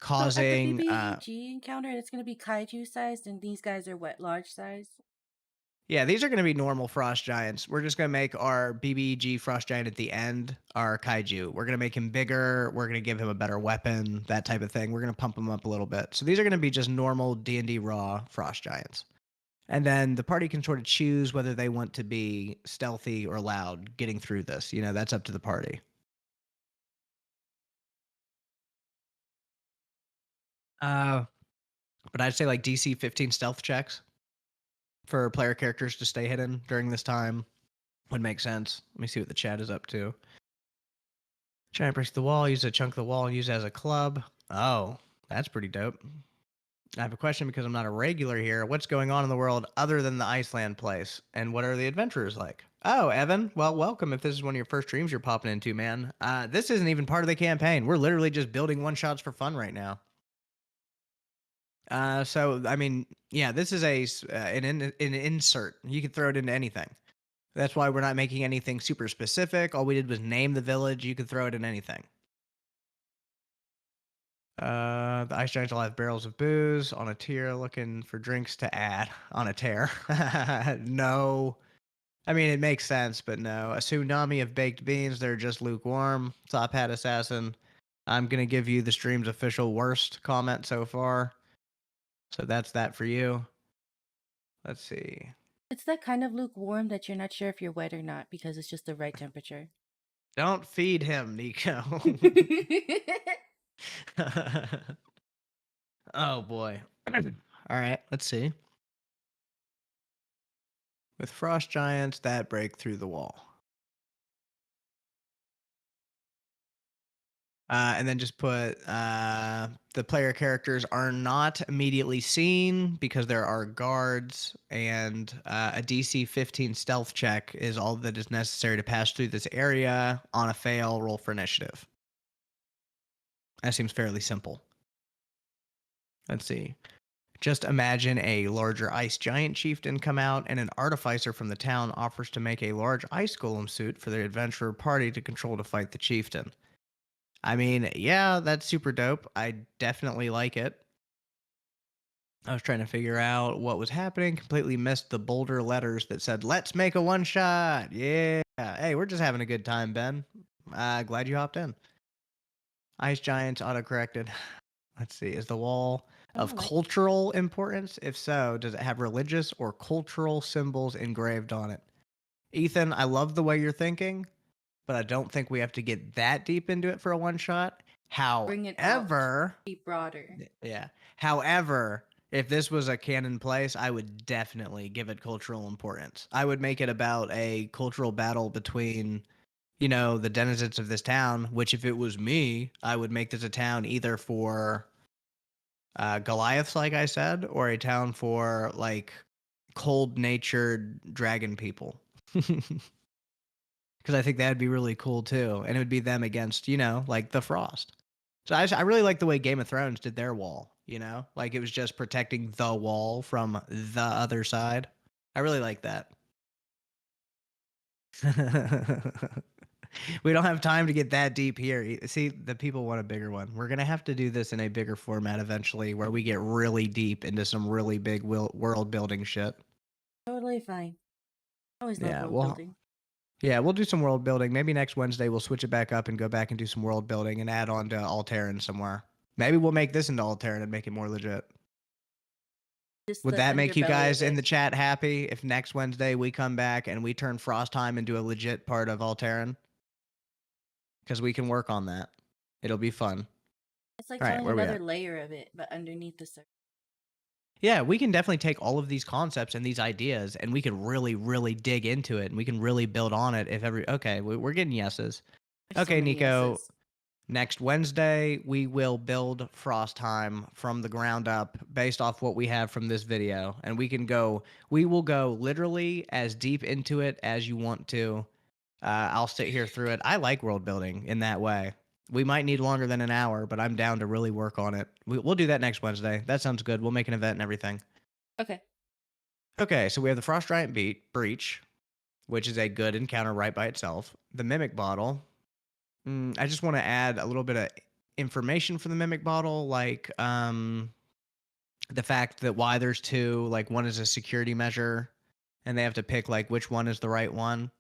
[SPEAKER 2] causing,
[SPEAKER 1] BBG encounter, it's going to be kaiju sized, and these guys are what, large size?
[SPEAKER 2] yeah, these are going to be normal Frost Giants. We're just going to make our BBG Frost Giant at the end our Kaiju. We're going to make him bigger. We're going to give him a better weapon, that type of thing. We're going to pump him up a little bit. So these are going to be just normal D&D raw Frost Giants. And then the party can sort of choose whether they want to be stealthy or loud getting through this. You know, that's up to the party. Uh, but I'd say like DC 15 stealth checks for player characters to stay hidden during this time would make sense. Let me see what the chat is up to. Giant breaks the wall, use a chunk of the wall, use it as a club. Oh, that's pretty dope. I have a question because I'm not a regular here. What's going on in the world other than the Iceland place? And what are the adventurers like? Oh, Evan, well, welcome if this is one of your first streams you're popping into, man. This isn't even part of the campaign. We're literally just building one-shots for fun right now. So, I mean, yeah, this is an insert. You can throw it into anything. That's why we're not making anything super specific. All we did was name the village. You could throw it in anything. The ice giants will have barrels of booze on a tier, looking for drinks to add on a tear. No, I mean it makes sense, but no. A tsunami of baked beans. They're just lukewarm. Top hat assassin. I'm gonna give you the stream's official worst comment so far. So that's that for you. Let's see.
[SPEAKER 1] It's that kind of lukewarm that you're not sure if you're wet or not because it's just the right temperature.
[SPEAKER 2] Don't feed him, Nico. Oh boy. All right, let's see. With frost giants that break through the wall. And then just put the player characters are not immediately seen because there are guards, and a DC 15 stealth check is all that is necessary to pass through this area. On a fail, roll for initiative. That seems fairly simple. Let's see. Just imagine a larger ice giant chieftain come out, and an artificer from the town offers to make a large ice golem suit for the adventurer party to control to fight the chieftain. I mean, yeah, that's super dope. I definitely like it. I was trying to figure out what was happening, completely missed the bolder letters that said, let's make a one shot. Yeah. Hey, we're just having a good time, Ben. Glad you hopped in. Ice Giants autocorrected. Let's see. Is the wall
[SPEAKER 1] Oh,
[SPEAKER 2] of
[SPEAKER 1] I like
[SPEAKER 2] cultural importance? If so, does it have religious or cultural symbols engraved on it? Ethan, I love the way you're thinking, but I don't think we have to get that deep into it for a one shot.
[SPEAKER 1] bring it out,
[SPEAKER 2] However,
[SPEAKER 1] be broader.
[SPEAKER 2] yeah. However, if this was a canon place, I would definitely give it cultural importance. I would make it about a cultural battle between, you know, the denizens of this town, which if it was me, I would make this a town either for Goliaths, like I said, or a town for like cold natured dragon people. Because I think that'd be really cool too. And it would be them against, you know, like the Frost. So I really like the way Game of Thrones did their wall, you know? Like it was just protecting the wall from the other side. I really like that. We don't have time to get that deep here. See, the people want a bigger one. We're going to have to do this in a bigger format eventually where we get really deep into some really big world building shit.
[SPEAKER 1] Totally fine. I always love
[SPEAKER 2] Yeah,
[SPEAKER 1] world building.
[SPEAKER 2] we'll do some world building. Maybe next Wednesday we'll switch it back up and go back and do some world building and add on to Alteran somewhere. Maybe we'll make this into Alteran and make it more legit.
[SPEAKER 1] Just
[SPEAKER 2] Would
[SPEAKER 1] the
[SPEAKER 2] that make you
[SPEAKER 1] underbelly of
[SPEAKER 2] guys in
[SPEAKER 1] it.
[SPEAKER 2] the chat happy if next Wednesday we come back and we turn Frostheim into a legit part of Alteran? Because we can work on that. It'll be fun.
[SPEAKER 1] It's like
[SPEAKER 2] All right,
[SPEAKER 1] telling
[SPEAKER 2] where we
[SPEAKER 1] another
[SPEAKER 2] at?
[SPEAKER 1] layer of it, but underneath the surface.
[SPEAKER 2] Yeah, we can definitely take all of these concepts and these ideas, and we could really, really dig into it, and we can really build on it. If every okay, we're getting yeses.
[SPEAKER 1] There's so
[SPEAKER 2] Okay,
[SPEAKER 1] many
[SPEAKER 2] Nico.
[SPEAKER 1] S's.
[SPEAKER 2] Next Wednesday, we will build Frostheim from the ground up based off what we have from this video. And we will go literally as deep into it as you want to. I'll sit here through it. I like world building in that way. We might need longer than an hour, but I'm down to really work on it. We'll do that next Wednesday. That sounds good. We'll make an event and everything.
[SPEAKER 1] Okay.
[SPEAKER 2] Okay, so we have the Frost Giant Breach, which is a good encounter right by itself. The Mimic Bottle, I just want to add a little bit of information for the mimic bottle, like the fact that why there's two, like one is a security measure, and they have to pick like which one is the right one.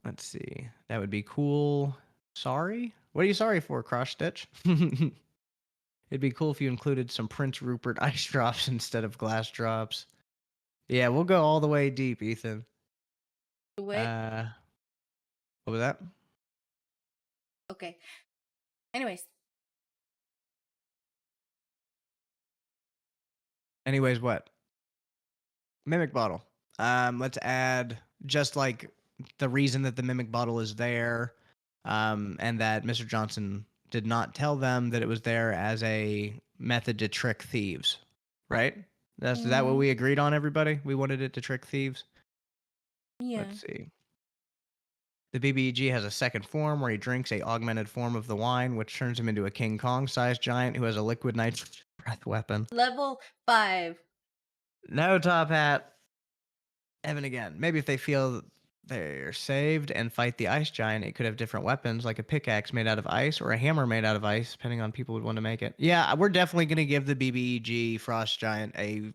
[SPEAKER 2] Let's see, that would be cool. Sorry, what are you sorry for, Cross Stitch? It'd be cool if you included some Prince Rupert ice drops instead of glass drops. Yeah, we'll go all the way deep, Ethan.
[SPEAKER 1] Wait.
[SPEAKER 2] Uh, what was that?
[SPEAKER 1] Okay. Anyways,
[SPEAKER 2] Anyways, what? Mimic bottle. Let's add just like the reason that the mimic bottle is there, and that Mr. Johnson did not tell them that it was there as a method to trick thieves. Right? Is that what
[SPEAKER 1] mm,
[SPEAKER 2] we agreed on, everybody? We wanted it to trick thieves.
[SPEAKER 1] yeah.
[SPEAKER 2] Let's see. The BBEG has a second form where he drinks a augmented form of the wine, which turns him into a King Kong-sized giant who has a liquid nitrogen breath weapon.
[SPEAKER 1] Level 5.
[SPEAKER 2] No top hat. Evan again. Maybe if they feel they're saved and fight the ice giant, it could have different weapons, like a pickaxe made out of ice or a hammer made out of ice, depending on people would want to make it. Yeah, we're definitely gonna give the BBEG Frost Giant a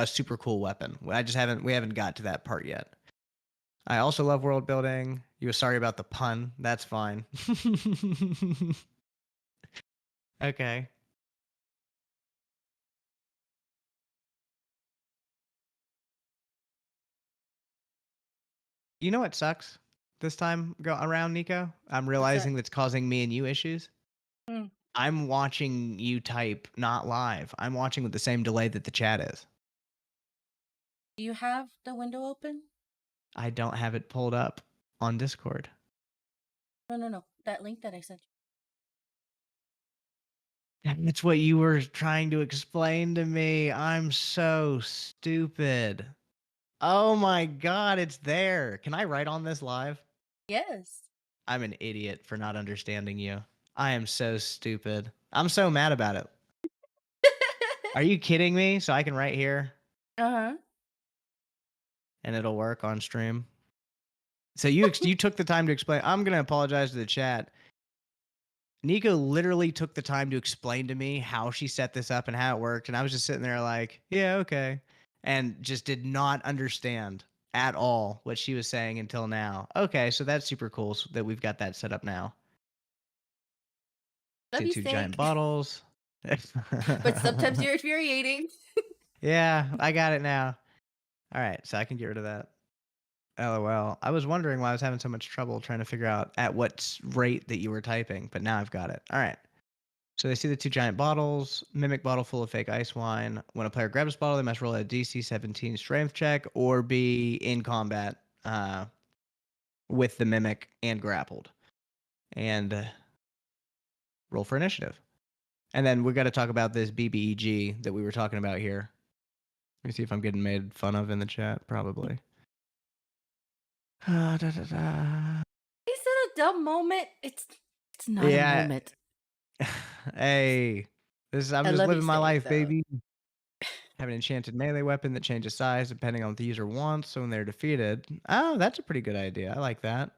[SPEAKER 2] super cool weapon. We haven't got to that part yet. I also love world building. You were sorry about the pun. That's fine. Okay. You know what sucks this time go around, Nico? I'm
[SPEAKER 1] What's that?
[SPEAKER 2] realizing that's causing me and you issues.
[SPEAKER 1] Mm.
[SPEAKER 2] I'm watching you type not live. I'm watching with the same delay that the chat is.
[SPEAKER 1] Do you have the window open?
[SPEAKER 2] I don't have it pulled up on Discord.
[SPEAKER 1] No, no, no. That link that I sent
[SPEAKER 2] That's what you were trying to explain to me. I'm so stupid. Oh my god, it's there. Can I write on this live?
[SPEAKER 1] you. Yes.
[SPEAKER 2] I'm an idiot for not understanding you. I am so stupid. I'm so mad about it. Are you kidding me? So I can write here
[SPEAKER 1] Uh-huh.
[SPEAKER 2] and it'll work on stream. So you took the time to explain. I'm gonna apologize to the chat. Nico literally took the time to explain to me how she set this up and how it worked, and I was just sitting there like, yeah, okay, and just did not understand at all what she was saying until now. Okay, so that's super cool that we've got that set up now.
[SPEAKER 1] Love
[SPEAKER 2] See
[SPEAKER 1] you,
[SPEAKER 2] two giant
[SPEAKER 1] steak.
[SPEAKER 2] bottles.
[SPEAKER 1] But sometimes you're infuriating.
[SPEAKER 2] Yeah, I got it now. All right, so I can get rid of that. LOL. I was wondering why I was having so much trouble trying to figure out at what rate that you were typing, but now I've got it. All right. So they see the two giant bottles, mimic bottle full of fake ice wine. When a player grabs this bottle, they must roll a DC 17 strength check or be in combat with the mimic and grappled. And roll for initiative. And then we got to talk about this BBEG that we were talking about here. Let me see if I'm getting made fun of in the chat. Probably. Da, da, da.
[SPEAKER 1] Is it a dumb moment? It's not a
[SPEAKER 2] Yeah.
[SPEAKER 1] moment.
[SPEAKER 2] Hey, I'm
[SPEAKER 1] I
[SPEAKER 2] just
[SPEAKER 1] love you,
[SPEAKER 2] living my
[SPEAKER 1] steak,
[SPEAKER 2] life,
[SPEAKER 1] though.
[SPEAKER 2] baby. Have an enchanted melee weapon that changes size depending on what the user wants. So when they're defeated, oh, that's a pretty good idea. I like that.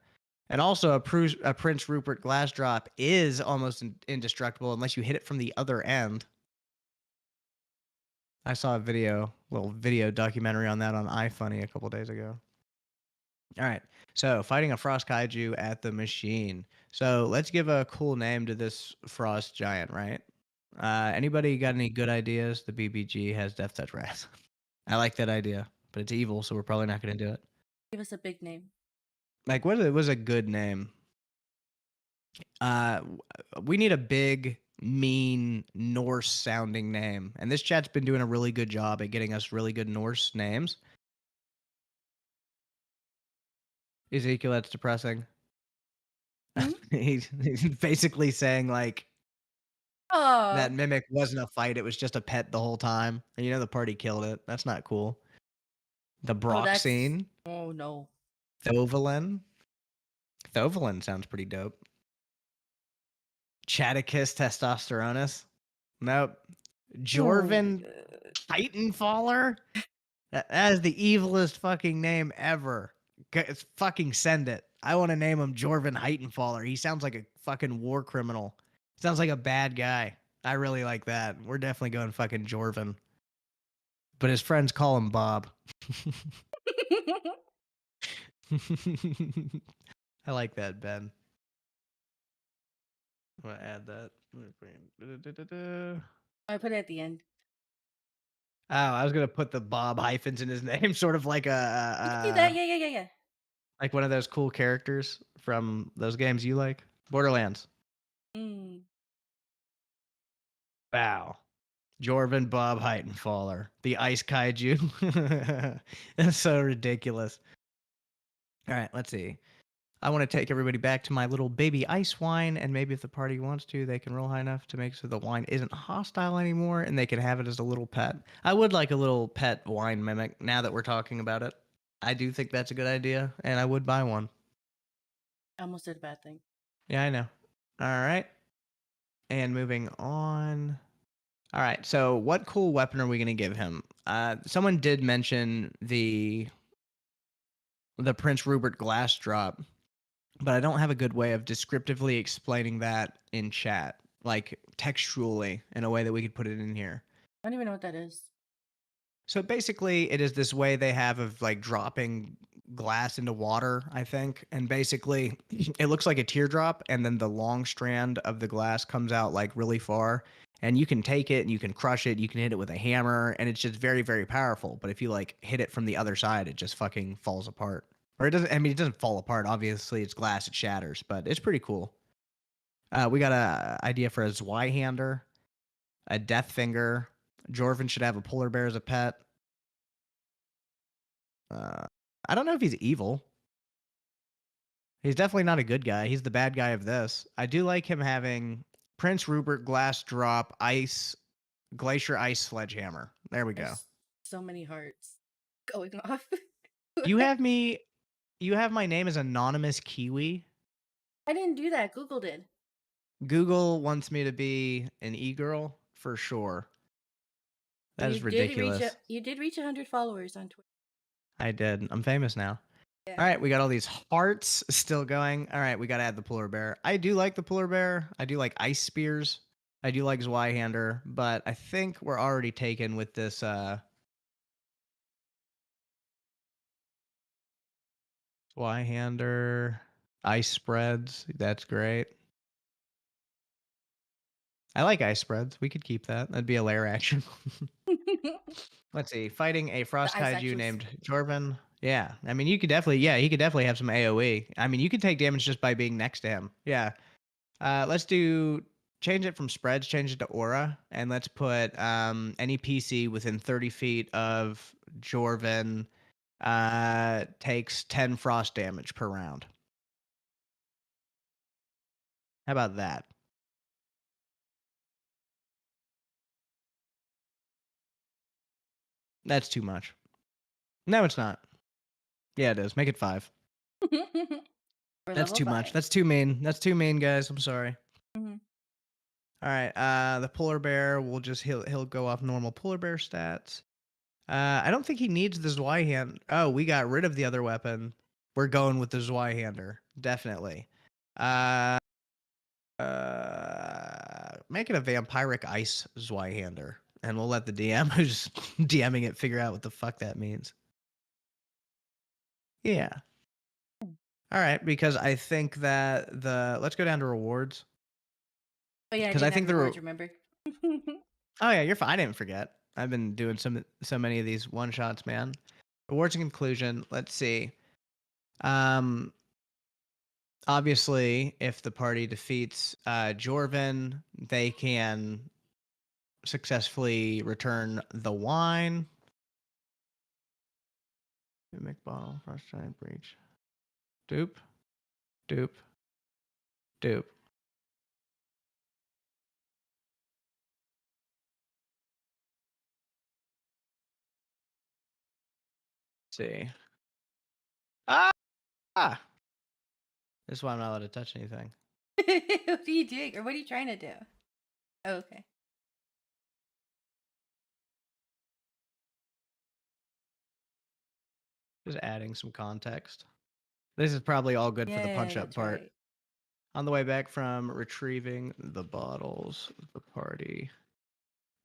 [SPEAKER 2] And also, a Prince Rupert glass drop is almost indestructible unless you hit it from the other end. I saw a little video documentary on that on iFunny a couple days ago. All right. So fighting a frost kaiju at the machine. So let's give a cool name to this frost giant, right? Anybody got any good ideas? The BBG has Death Touch Wrath. I like that idea, but it's evil, so we're probably not going to do it.
[SPEAKER 1] Give us a big name.
[SPEAKER 2] Like, what was a good name? Uh, we need a big, mean Norse sounding name. And this chat's been doing a really good job at getting us really good Norse names. Ezekiel, that's depressing.
[SPEAKER 1] Hmm?
[SPEAKER 2] He's basically saying like that
[SPEAKER 1] Oh,
[SPEAKER 2] mimic wasn't a fight, it was just a pet the whole time. And the party killed it. That's not cool. The
[SPEAKER 1] oh,
[SPEAKER 2] Brock
[SPEAKER 1] that's
[SPEAKER 2] scene.
[SPEAKER 1] oh no.
[SPEAKER 2] Thovalin. Thovalin sounds pretty dope. Chaticus testosteronus. Nope.
[SPEAKER 1] Oh my
[SPEAKER 2] Jorvin
[SPEAKER 1] god.
[SPEAKER 2] Titanfaller? That is the evilest fucking name ever. Fucking send it. I want to name him Jorvin Titanfaller. He sounds like a fucking war criminal. Sounds like a bad guy. I really like that. We're definitely going fucking Jorvin. But his friends call him Bob. I like that, Ben. I'm gonna add that.
[SPEAKER 1] I put it at the end.
[SPEAKER 2] Oh, I was gonna put the Bob hyphens in his name, sort of like
[SPEAKER 1] You can do that. Yeah, yeah, yeah, yeah.
[SPEAKER 2] like one of those cool characters from those games you like, Borderlands.
[SPEAKER 1] Mm.
[SPEAKER 2] Wow, Jorvin Bob Heightenfaller, the Ice Kaiju. That's so ridiculous. All right, let's see. I want to take everybody back to my little baby ice wine, and maybe if the party wants to, they can roll high enough to make so the wine isn't hostile anymore, and they can have it as a little pet. I would like a little pet wine mimic. Now that we're talking about it, I do think that's a good idea, and I would buy one.
[SPEAKER 1] I almost did a bad thing.
[SPEAKER 2] Yeah, I know. All right, and moving on. All right, so what cool weapon are we gonna give him? Someone did mention the Prince Rupert glass drop, but I don't have a good way of descriptively explaining that in chat, like textually in a way that we could put it in here.
[SPEAKER 1] I don't even know what that is.
[SPEAKER 2] So basically, it is this way they have of like dropping glass into water, I think. And basically, it looks like a teardrop, and then the long strand of the glass comes out like really far. And you can take it and you can crush it, you can hit it with a hammer, and it's just very, very powerful. But if you like hit it from the other side, it just fucking falls apart. Or it doesn't, I mean, it doesn't fall apart. Obviously, it's glass, it shatters, but it's pretty cool. We got a idea for a Zweihander, a Death Finger. Jorvin should have a polar bear as a pet. Uh, I don't know if he's evil. He's definitely not a good guy. He's the bad guy of this. I do like him having Prince Rupert, Glass Drop, Ice, Glacier Ice Sledgehammer. There we go.
[SPEAKER 1] There's so many hearts going off.
[SPEAKER 2] You have me. You have my name as Anonymous Kiwi.
[SPEAKER 1] I didn't do that. Google did.
[SPEAKER 2] Google wants me to be an e-girl for sure.
[SPEAKER 1] Well,
[SPEAKER 2] That is ridiculous.
[SPEAKER 1] you did reach 100 followers on Twitter.
[SPEAKER 2] I did. I'm famous now.
[SPEAKER 1] Yeah.
[SPEAKER 2] All right, we got all these hearts still going. All right, we got to add the polar bear. I do like the polar bear. I do like ice spears. I do like Zweihander, but I think we're already taken with this Zweihander ice spreads. That's great. I like ice spreads. We could keep that. That'd be a lair action.
[SPEAKER 1] The
[SPEAKER 2] Let's see. Fighting a frost
[SPEAKER 1] ice
[SPEAKER 2] kaiju
[SPEAKER 1] actions.
[SPEAKER 2] named Jorvin. Yeah. I mean, you could definitely, yeah, he could definitely have some AoE. I mean, you could take damage just by being next to him. Yeah. Let's do change it from spreads, change it to aura, and let's put any PC within 30 feet of Jorvin takes 10 frost damage per round. How about that? That's too much. No, it's not. Yeah, it is. Make it 5.
[SPEAKER 1] For
[SPEAKER 2] That's
[SPEAKER 1] level
[SPEAKER 2] too much.
[SPEAKER 1] 5.
[SPEAKER 2] That's too mean. That's too mean, guys. I'm sorry.
[SPEAKER 1] Mhm.
[SPEAKER 2] All right. The polar bear will just he'll go off normal polar bear stats. I don't think he needs the Zweihander. Oh, we got rid of the other weapon. We're going with the Zweihander, definitely. Uh, make it a vampiric ice Zweihander, and we'll let the DM who's DMing it figure out what the fuck that means. Yeah. All right, because I think that let's go down to rewards
[SPEAKER 1] Oh yeah, I
[SPEAKER 2] because I
[SPEAKER 1] didn't add
[SPEAKER 2] think
[SPEAKER 1] rewards, remember?
[SPEAKER 2] oh yeah, you're fine. I didn't forget. I've been doing so many of these one shots, man. Rewards and conclusion. Let's see. Um, Obviously, if the party defeats Jorvin, they can successfully return the wine. Mimic bottle, frost giant breach. Doop, doop, doop. Let's see. Ah! This is why I'm not allowed to touch anything.
[SPEAKER 1] What are you doing? Or what are you trying to do? Oh, okay.
[SPEAKER 2] Just adding some context. This is probably all good for the
[SPEAKER 1] Yeah,
[SPEAKER 2] punch up
[SPEAKER 1] that's
[SPEAKER 2] part.
[SPEAKER 1] right.
[SPEAKER 2] On the way back from retrieving the bottles, the party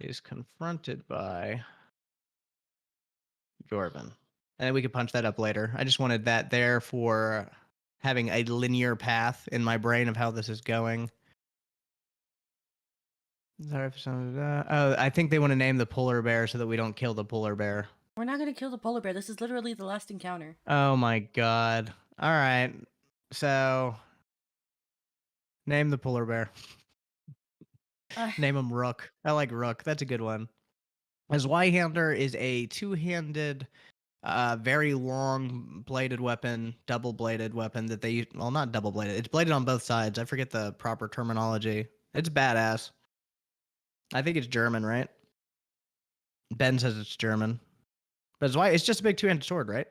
[SPEAKER 2] is confronted by Jorvin. And we could punch that up later. I just wanted that there for having a linear path in my brain of how this is going. Sorry for some of that. Oh, I think they want to name the polar bear so that we don't kill the polar bear.
[SPEAKER 1] We're not gonna kill the polar bear. This is literally the last encounter.
[SPEAKER 2] Oh my god. All right. So, name the polar bear.
[SPEAKER 1] Uh,
[SPEAKER 2] Name him Rook. I like Rook. That's a good one. As Zweihander is a two-handed, very long bladed weapon, double bladed weapon that they use. Well, not double bladed. It's bladed on both sides. I forget the proper terminology. It's badass. I think it's German, right? Ben says it's German. But it's just a big two-handed sword, right?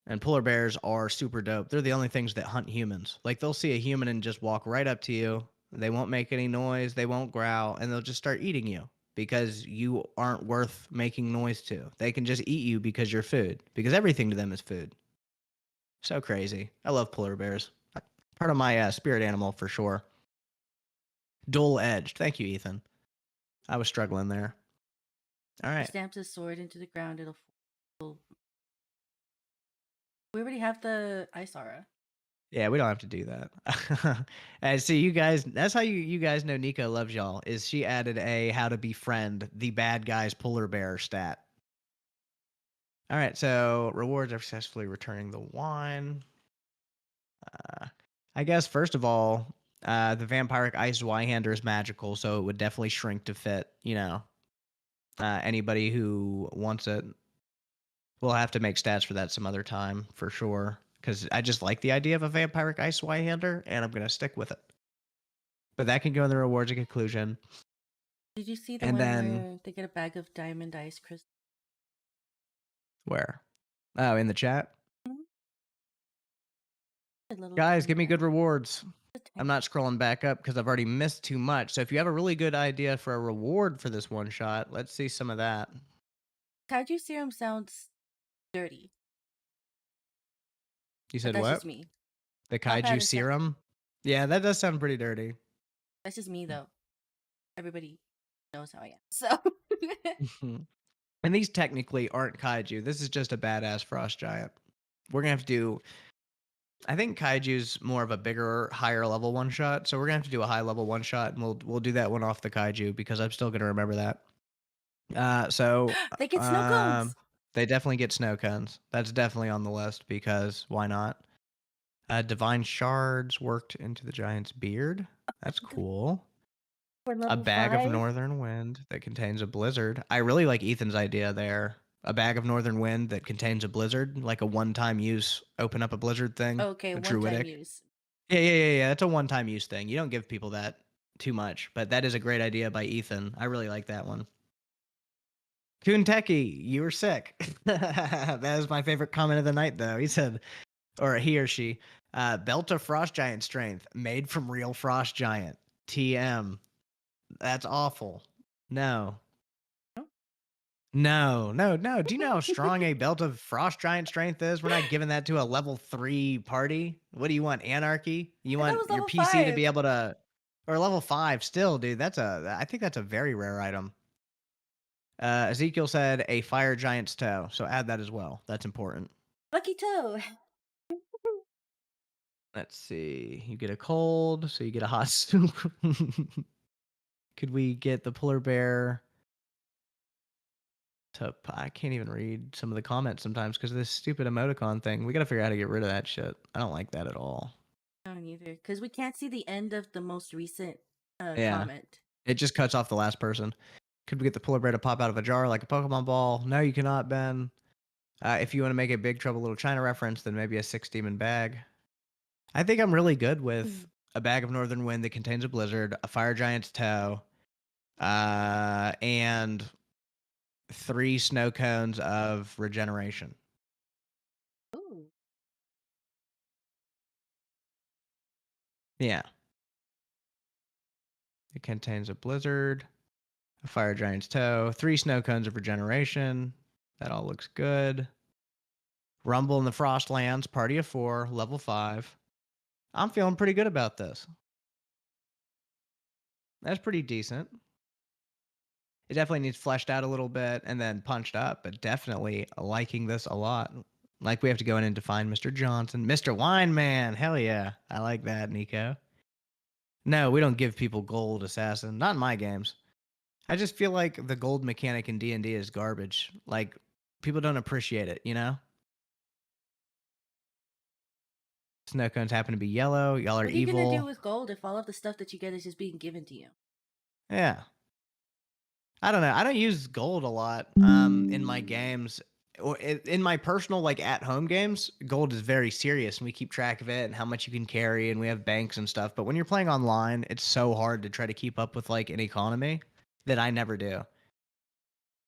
[SPEAKER 2] And polar bears are super dope. They're the only things that hunt humans. Like they'll see a human and just walk right up to you. They won't make any noise, they won't growl, and they'll just start eating you because you aren't worth making noise to. They can just eat you because you're food, because everything to them is food. So crazy. I love polar bears. Part of my spirit animal for sure. Dual edged. Thank you, Ethan. I was struggling there. All
[SPEAKER 1] he
[SPEAKER 2] right.
[SPEAKER 1] stamps his sword into the ground. We already have the ice aura.
[SPEAKER 2] Yeah, we don't have to do that. And see, you guys, that's how you guys know Nico loves y'all, is she added a how to befriend the bad guy's polar bear stat. All right, so rewards are successfully returning the wine. Uh, I guess, first of all, the vampiric ice Zweihander is magical, so it would definitely shrink to fit, anybody who wants it. We'll have to make stats for that some other time, for sure, because I just like the idea of a vampiric ice Zweihander, and I'm going to stick with it. But that can go in the rewards and conclusion.
[SPEAKER 1] Did you see the
[SPEAKER 2] And
[SPEAKER 1] one
[SPEAKER 2] then
[SPEAKER 1] where they get a bag of diamond ice crystals?
[SPEAKER 2] where? Oh, in the chat.
[SPEAKER 1] A little
[SPEAKER 2] Guys,
[SPEAKER 1] tiny
[SPEAKER 2] give me good
[SPEAKER 1] one.
[SPEAKER 2] rewards.
[SPEAKER 1] A
[SPEAKER 2] I'm
[SPEAKER 1] tiny.
[SPEAKER 2] not scrolling back up because I've already missed too much. So if you have a really good idea for a reward for this one shot, let's see some of that.
[SPEAKER 1] Kaiju serum sounds dirty,
[SPEAKER 2] You
[SPEAKER 1] but
[SPEAKER 2] said
[SPEAKER 1] that's just
[SPEAKER 2] what?
[SPEAKER 1] me.
[SPEAKER 2] The
[SPEAKER 1] Top hat
[SPEAKER 2] kaiju
[SPEAKER 1] is
[SPEAKER 2] serum? Yeah, that does sound pretty dirty.
[SPEAKER 1] that's just me though. Everybody knows how I am. So
[SPEAKER 2] And these technically aren't kaiju. This is just a badass frost giant. We're gonna have to do. I think kaiju's more of a bigger, higher level one shot. So we're gonna have to do a high level one shot, and we'll do that one off the kaiju because I'm still gonna remember that. So
[SPEAKER 1] they get snow cones.
[SPEAKER 2] they definitely get snow cones. That's definitely on the list because why not? Divine shards worked into the giant's beard. That's
[SPEAKER 1] Good
[SPEAKER 2] cool.
[SPEAKER 1] for
[SPEAKER 2] A
[SPEAKER 1] level
[SPEAKER 2] bag of
[SPEAKER 1] 5.
[SPEAKER 2] northern wind that contains a blizzard. I really like Ethan's idea there. A bag of northern wind that contains a blizzard, like a one-time use, open up a blizzard thing,
[SPEAKER 1] Okay,
[SPEAKER 2] a
[SPEAKER 1] one time
[SPEAKER 2] druidic.
[SPEAKER 1] use.
[SPEAKER 2] Yeah. That's a one-time use thing. You don't give people that too much, but that is a great idea by Ethan. I really like that one. Kunteki, you were sick. That is my favorite comment of the night, though. He said, or he or she, belt of frost giant strength, made from real frost giant. TM. That's awful. No.
[SPEAKER 1] No?
[SPEAKER 2] No. Do you know how strong a belt of frost giant strength is? We're not giving that to a level 3 party. What do you want? Anarchy? You
[SPEAKER 1] I thought it
[SPEAKER 2] want
[SPEAKER 1] was
[SPEAKER 2] your
[SPEAKER 1] level
[SPEAKER 2] PC to
[SPEAKER 1] 5.
[SPEAKER 2] be able to, or level 5 still, dude. I think that's a very rare item. Ezekiel said a fire giant's toe, so add that as well. That's important.
[SPEAKER 1] Lucky toe.
[SPEAKER 2] Let's see. You get a cold, so you get a hot soup. Could we get the polar bear I can't even read some of the comments sometimes because of this stupid emoticon thing. We gotta figure out how to get rid of that shit. I don't like that at all.
[SPEAKER 1] I don't either, because we can't see the end of the most recent
[SPEAKER 2] Yeah.
[SPEAKER 1] comment.
[SPEAKER 2] It just cuts off the last person. Could we get the polar bear to pop out of a jar like a Pokemon ball? No, you cannot, Ben. If you want to make a Big Trouble Little China reference, then maybe a six demon bag. I think I'm really good with
[SPEAKER 1] Mm.
[SPEAKER 2] a bag of Northern Wind that contains a blizzard, a fire giant's toe, and three snow cones of regeneration.
[SPEAKER 1] Ooh.
[SPEAKER 2] Yeah. It contains a blizzard, a fire giant's toe, three snow cones of regeneration. That all looks good. Rumble in the Frostlands, party of 4, level 5. I'm feeling pretty good about this. That's pretty decent. It definitely needs fleshed out a little bit and then punched up, but definitely liking this a lot. Like we have to go in and define Mr. Johnson. Mr. Wine Man. Hell yeah. I like that, Nico. No, we don't give people gold, Assassin. Not in my games. I just feel like the gold mechanic in D&D is garbage. Like, people don't appreciate it, you know? Snow cones happen to be yellow. Y'all are
[SPEAKER 1] What are you gonna do
[SPEAKER 2] evil.
[SPEAKER 1] with gold if all of the stuff that you get is just being given to you?
[SPEAKER 2] Yeah. I don't know. I don't use gold a lot in my games. Or in my personal, like, at-home games, gold is very serious, and we keep track of it and how much you can carry, and we have banks and stuff. But when you're playing online, it's so hard to try to keep up with, like, an economy that I never do.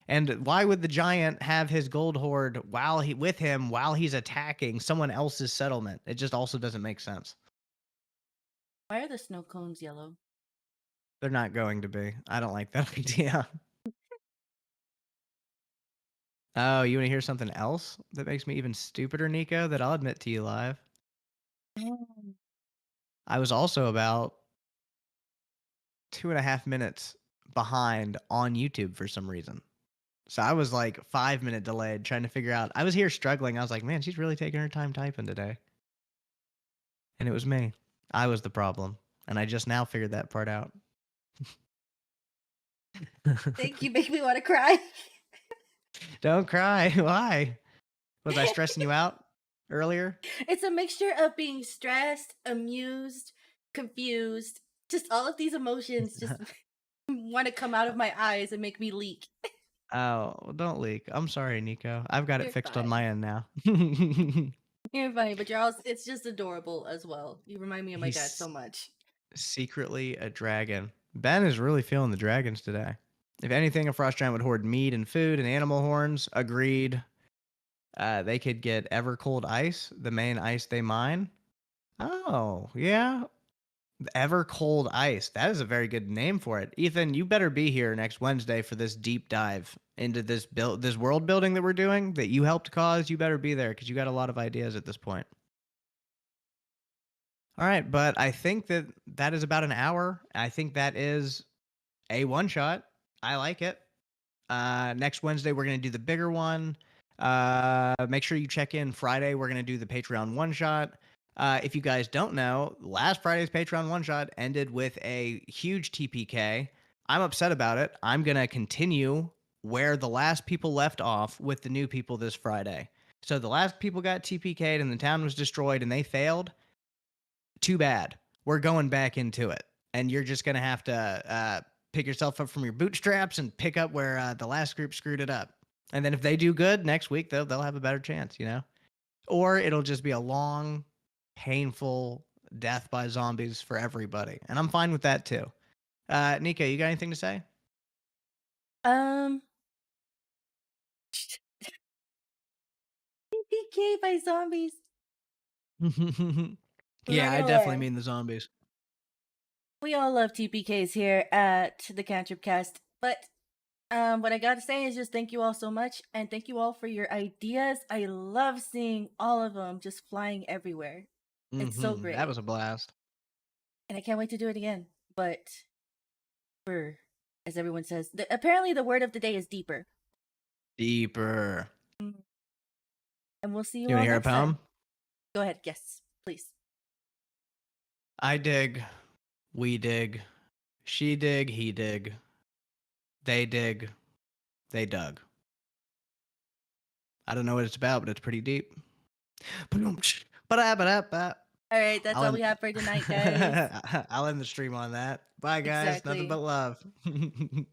[SPEAKER 2] And why would the giant have his gold hoard while he's attacking someone else's settlement? It just also doesn't make sense.
[SPEAKER 1] Why are the snow cones yellow?
[SPEAKER 2] They're not going to be. I don't like that idea. Oh, you want to hear something else that makes me even stupider, Nico? That I'll admit to you live.
[SPEAKER 1] Mm.
[SPEAKER 2] I was also about 2.5 minutes behind on YouTube for some reason. So I was like 5 minute delayed trying to figure out. I was here struggling. I was like, man, she's really taking her time typing today. And it was me. I was the problem. And I just now figured that part out.
[SPEAKER 1] Thank you, make me want to cry.
[SPEAKER 2] Don't cry. Why? Was I stressing you out earlier?
[SPEAKER 1] It's a mixture of being stressed, amused, confused. Just all of these emotions just want to come out of my eyes and make me leak.
[SPEAKER 2] Oh, well, don't leak. I'm sorry, Nico. I've got it
[SPEAKER 1] You're
[SPEAKER 2] fixed on
[SPEAKER 1] fine.
[SPEAKER 2] my end now.
[SPEAKER 1] You're funny, but you're also, it's just adorable as well. You remind me of my dad so
[SPEAKER 2] He's
[SPEAKER 1] much.
[SPEAKER 2] secretly a dragon. Ben is really feeling the dragons today. If anything, a frost giant would hoard meat and food and animal horns. Agreed. They could get ever cold ice, the main ice they mine. Oh, yeah. Ever cold ice. That is a very good name for it. Ethan, you better be here next Wednesday for this deep dive into this world building that we're doing that you helped cause. You better be there because you got a lot of ideas at this point. All right, but I think that is about an hour. I think that is a one shot. I like it. Next Wednesday we're gonna do the bigger one. Make sure you check in Friday. We're gonna do the Patreon one shot. If you guys don't know, last Friday's Patreon one shot ended with a huge TPK. I'm upset about it. I'm gonna continue where the last people left off with the new people this Friday. So the last people got TPK'd and the town was destroyed and they failed. Too bad. We're going back into it, and you're just gonna have to pick yourself up from your bootstraps and pick up where the last group screwed it up. And then if they do good next week, they'll have a better chance, you know. Or it'll just be a long, painful death by zombies for everybody, and I'm fine with that too. Nico, you got anything to say?
[SPEAKER 1] Um, PK by zombies. I'm not
[SPEAKER 2] Yeah, I
[SPEAKER 1] gonna
[SPEAKER 2] definitely
[SPEAKER 1] lie.
[SPEAKER 2] mean the zombies.
[SPEAKER 1] We all love TPKs here at the Cantrip Cast, but what I gotta say is just thank you all so much, and thank you all for your ideas. I love seeing all of them just flying everywhere. It's so
[SPEAKER 2] That
[SPEAKER 1] great,
[SPEAKER 2] was a blast.
[SPEAKER 1] and I can't wait to do it again. But for, as everyone says, apparently the word of the day is deeper.
[SPEAKER 2] Deeper.
[SPEAKER 1] Mm. And we'll see you
[SPEAKER 2] You want
[SPEAKER 1] all
[SPEAKER 2] to hear a
[SPEAKER 1] next time.
[SPEAKER 2] poem?
[SPEAKER 1] Go ahead, yes, please.
[SPEAKER 2] I dig. We dig. She dig. He dig. They dig. They dug. I don't know what it's about, but it's pretty deep. Ba-dum-tsh, ba-da-ba-da-ba.
[SPEAKER 1] All right, that's
[SPEAKER 2] I'll
[SPEAKER 1] all we
[SPEAKER 2] end
[SPEAKER 1] have for tonight, guys.
[SPEAKER 2] I'll end the stream on that. Bye, guys. Nothing but
[SPEAKER 1] Exactly.
[SPEAKER 2] love.